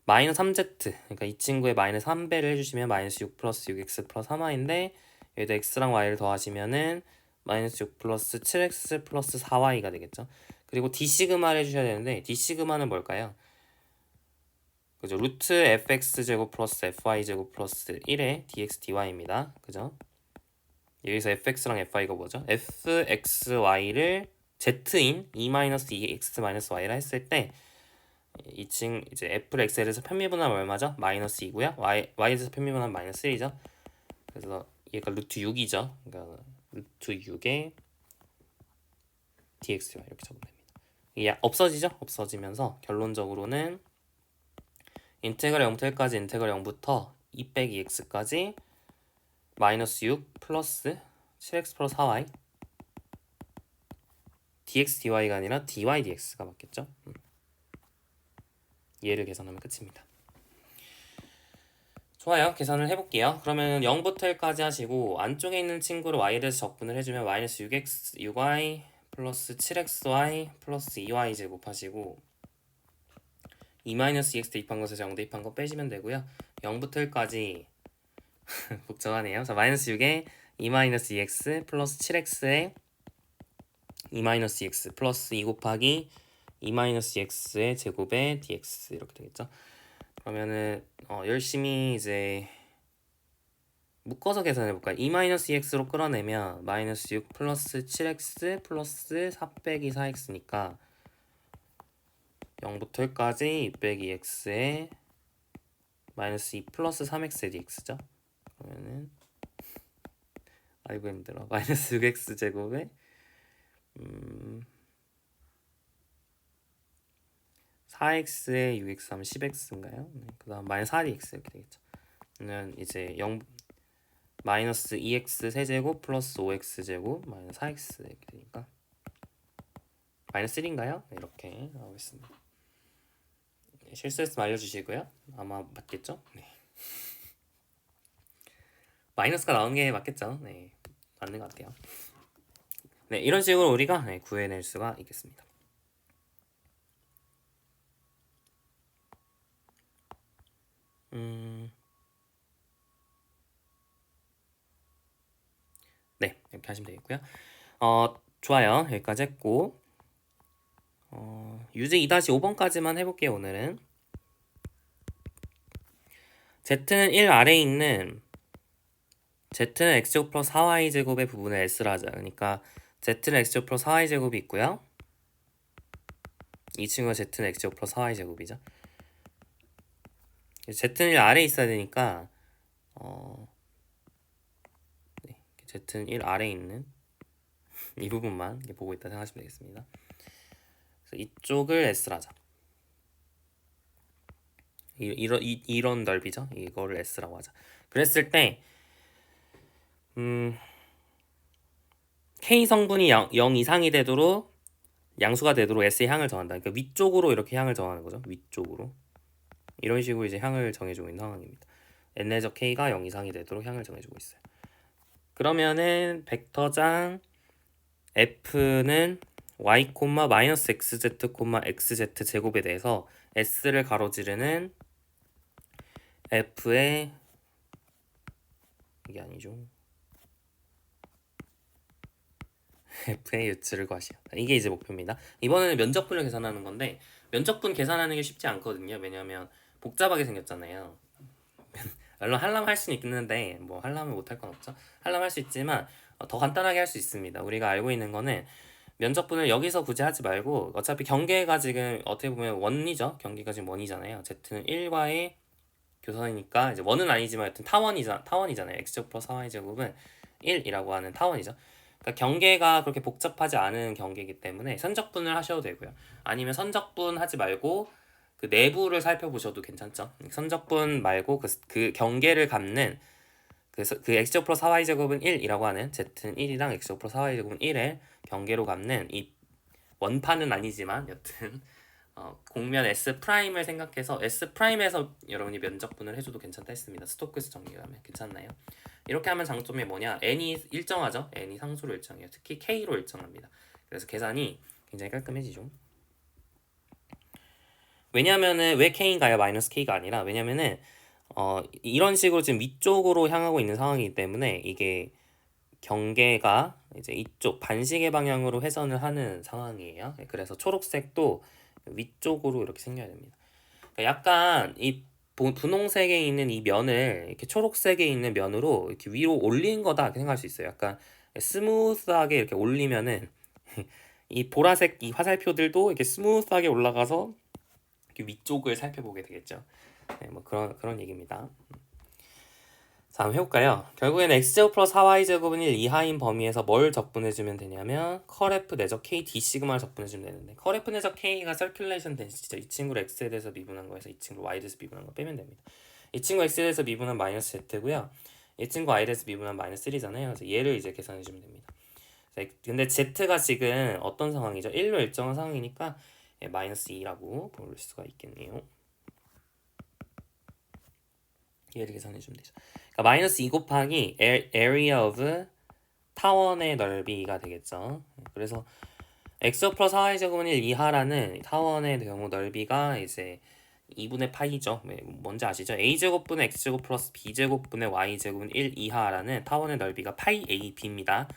마이너스 3Z, 그러니까 이 친구의 마이너스 3배를 해주시면 마이너스 6 플러스 6X 플러스 3Y인데 여기다 X랑 Y를 더하시면은 마이너스 6 플러스 7X 플러스 4Y가 되겠죠. 그리고 D 시그마를 해주셔야 되는데 D 시그마는 뭘까요? 그죠? 루트 fx 제곱 플러스 fy 제곱 플러스 1의 dx dy입니다. 그죠? 여기서 fx랑 fy가 뭐죠? fxy를 z인 2-2x-y라 했을 때 이층 이제 f를 x에 대해서 편미분하면 얼마죠? 마이너스 2고요. y에 대해서 편미분하면 마이너스 1이죠. 그래서 얘가 루트 6이죠. 그러니까 루트 6의 dx dy 이렇게 적으면 됩니다. 이게 없어지죠? 없어지면서 결론적으로는 인테그랄 0부터 1까지 인테그랄 0부터 2 빼기 x까지 마이너스 6 플러스 7x 플러스 4y dx dy가 아니라 dy dx가 맞겠죠? 얘를 계산하면 끝입니다. 좋아요. 계산을 해볼게요. 그러면 0부터 1까지 하시고 안쪽에 있는 친구를 y에 대해서 적분을 해주면 마이너스 6y 플러스 7xy 플러스 2y 제곱하시고 2-2x 대입한 것에서 0 대입한 거 빼시면 되고요. 0부터 1까지 복잡하네요. 자, 마이너스 6에 2-2x 플러스 7x에 2-2x 플러스 2 곱하기 2-2x의 제곱에 dx 이렇게 되겠죠. 그러면은 열심히 이제 묶어서 계산해볼까요? 2-2x로 끌어내면 마이너스 6 플러스 7x 플러스 4 빼기 4x니까 0부터 1까지 2 빼기 x에 마이너스 2 플러스 3x의 dx죠. 그러면은 아이고 힘들어. 마이너스 6x 제곱에 4x에 6x 하면 10x인가요? 네, 그 다음 마이너스 4dx 이렇게 되겠죠. 는 이제 0 마이너스 2x 세제곱 플러스 5x 제곱 마이너스 4x 이렇게 되니까 마이너스 1인가요? 네, 이렇게 나오겠습니다. 네, 실수했으면 알려주시고요. 아마 맞겠죠? 네. 마이너스가 나온 게 맞겠죠? 네, 맞는 것 같아요. 네, 이런 식으로 우리가 네, 구해낼 수가 있겠습니다. 네, 이렇게 하시면 되겠고요. 좋아요. 여기까지 했고 유제 2-5번까지만 해볼게요. 오늘은 z는 1 아래에 있는 z는 x제곱 플러스 4y제곱의 부분을 s라 하자. 그러니까 z는 x제곱 플러스 4y제곱이 있고요. 이 친구가 z는 x제곱 플러스 4y제곱이죠. z는 1 아래에 있어야 되니까 네, z는 1 아래에 있는 이 부분만 보고 있다 생각하시면 되겠습니다. 그래서 이쪽을 s라 하자. 이런 넓이죠. 이거를 s라고 하자. 그랬을 때 K 성분이 0 이상이 되도록 양수가 되도록 S의 향을 정한다. 그러니까 위쪽으로 이렇게 향을 정하는 거죠. 위쪽으로 이런 식으로 이제 향을 정해주고 있는 상황입니다. N내적 K가 0 이상이 되도록 향을 정해주고 있어요. 그러면은 벡터장 F는 y, 마이너스 xz, xz 제곱에 대해서 S를 가로지르는 F의 이게 아니죠. F의 유출을 구하시오. 이게 이제 목표입니다. 이번에는 면적분을 계산하는 건데 면적분 계산하는 게 쉽지 않거든요. 왜냐하면 복잡하게 생겼잖아요. 물론 하려면 할 수는 있는데 뭐 하려면 못할 건 없죠. 하려면 할 수 있지만 더 간단하게 할 수 있습니다. 우리가 알고 있는 거는 면적분을 여기서 굳이 하지 말고 어차피 경계가 지금 어떻게 보면 원이죠. 경계가 지금 원이잖아요. z는 1과의 교선이니까 이제 원은 아니지만 여튼 타원이잖아요. x제곱 플러스 4y제곱은 1이라고 하는 타원이죠. 그러니까 경계가 그렇게 복잡하지 않은 경계이기 때문에 선적분을 하셔도 되고요. 아니면 선적분 하지 말고 그 내부를 살펴보셔도 괜찮죠. 선적분 말고 그 경계를 갖는 그 x제곱 플러스 4y제곱은 1이라고 하는 z는 1이랑 x제곱 플러스 4y제곱은 1을 경계로 갖는 이 원판은 아니지만 여튼 공면 S'을 생각해서 S'에서 여러분이 면적분을 해줘도 괜찮다 했습니다. 스토크스 정리하면 괜찮나요? 이렇게 하면 장점이 뭐냐? n이 일정하죠? n이 상수로 일정해요. 특히 k로 일정합니다. 그래서 계산이 굉장히 깔끔해지죠. 왜냐면은 왜 k인가요? 마이너스 k가 아니라 왜냐면은 이런 식으로 지금 위쪽으로 향하고 있는 상황이기 때문에 이게 경계가 이제 이쪽 반시계 방향으로 회전을 하는 상황이에요. 그래서 초록색도 위쪽으로 이렇게 생겨야 됩니다. 그러니까 약간 이 분홍색에 있는 이 면을 이렇게 초록색에 있는 면으로 이렇게 위로 올린 거다 이렇게 생각할 수 있어요. 약간 스무스하게 이렇게 올리면은 이 보라색 이 화살표들도 이렇게 스무스하게 올라가서 이렇게 위쪽을 살펴보게 되겠죠. 네, 뭐 그런 얘기입니다. 자, 한번 해볼까요? 결국에는 x제곱 플러스 4y제곱은 1 이하인 범위에서 뭘 적분해주면 되냐면 컬F 내적 k d 시그마를 적분해주면 되는데 컬F 내적 k가 서큘레이션 덴시티죠. 이 친구를 x에 대해서 미분한 거에서 이 친구를 y에 대해서 미분한 거 빼면 됩니다. 이 친구 x에 대해서 미분한 마이너스 z고요. 이 친구 y에 대해서 미분한 마이너스 3잖아요. 그래서 얘를 이제 계산해주면 됩니다. 근데 z가 지금 어떤 상황이죠? 1로 일정한 상황이니까 마이너스 2라고 부를 수가 있겠네요. 얘를 계산해주면 되죠. 그러니까 마이너스 2 곱하기 area of 타원의 넓이가 되겠죠. 그래서 x 플러스 4y제곱은 1 이하라는 타원의 경우 넓이가 이제 2분의 파이죠. 뭔지 아시죠? a제곱분의 x제곱 플러스 b제곱분의 y제곱은 1 이하라는 타원의 넓이가 파이 ab입니다.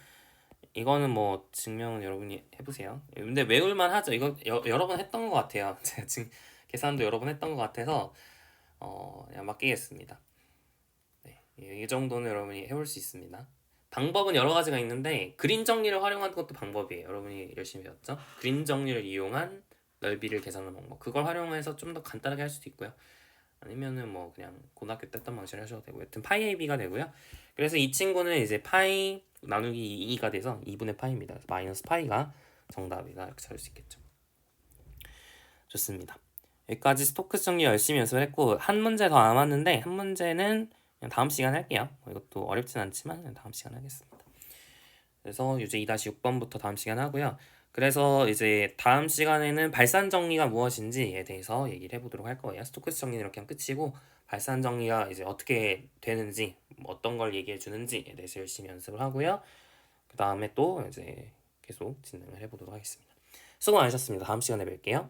이거는 뭐 증명은 여러분이 해보세요. 근데 외울만 하죠. 이거 여러 번 했던 것 같아요. 제가 지금 계산도 여러 번 했던 것 같아서 그냥 맡기겠습니다. 이 정도는 여러분이 해볼 수 있습니다. 방법은 여러 가지가 있는데 그림 정리를 활용하는 것도 방법이에요. 여러분이 열심히 배웠죠? 그림 정리를 이용한 넓이를 계산하는 방법. 그걸 활용해서 좀 더 간단하게 할 수도 있고요. 아니면은 뭐 그냥 고등학교 때 했던 방식을 하셔도 되고, 여튼 파이 AB가 되고요. 그래서 이 친구는 이제 파이 나누기 2가 돼서 2분의 파이입니다. 그래서 마이너스 파이가 정답이다, 이렇게 찾을 수 있겠죠. 좋습니다. 여기까지 스토크스 정리 열심히 연습을 했고, 한 문제 더 남았는데 한 문제는 그냥 다음 시간에 할게요. 이것도 어렵진 않지만 그냥 다음 시간에 하겠습니다. 그래서 이제 2-6번부터 다음 시간에 하고요. 그래서 이제 다음 시간에는 발산 정리가 무엇인지에 대해서 얘기를 해보도록 할 거예요. 스토크스 정리는 이렇게 하면 끝이고, 발산 정리가 이제 어떻게 되는지, 어떤 걸 얘기해 주는지에 대해서 열심히 연습을 하고요. 그 다음에 또 이제 계속 진행을 해보도록 하겠습니다. 수고 많으셨습니다. 다음 시간에 뵐게요.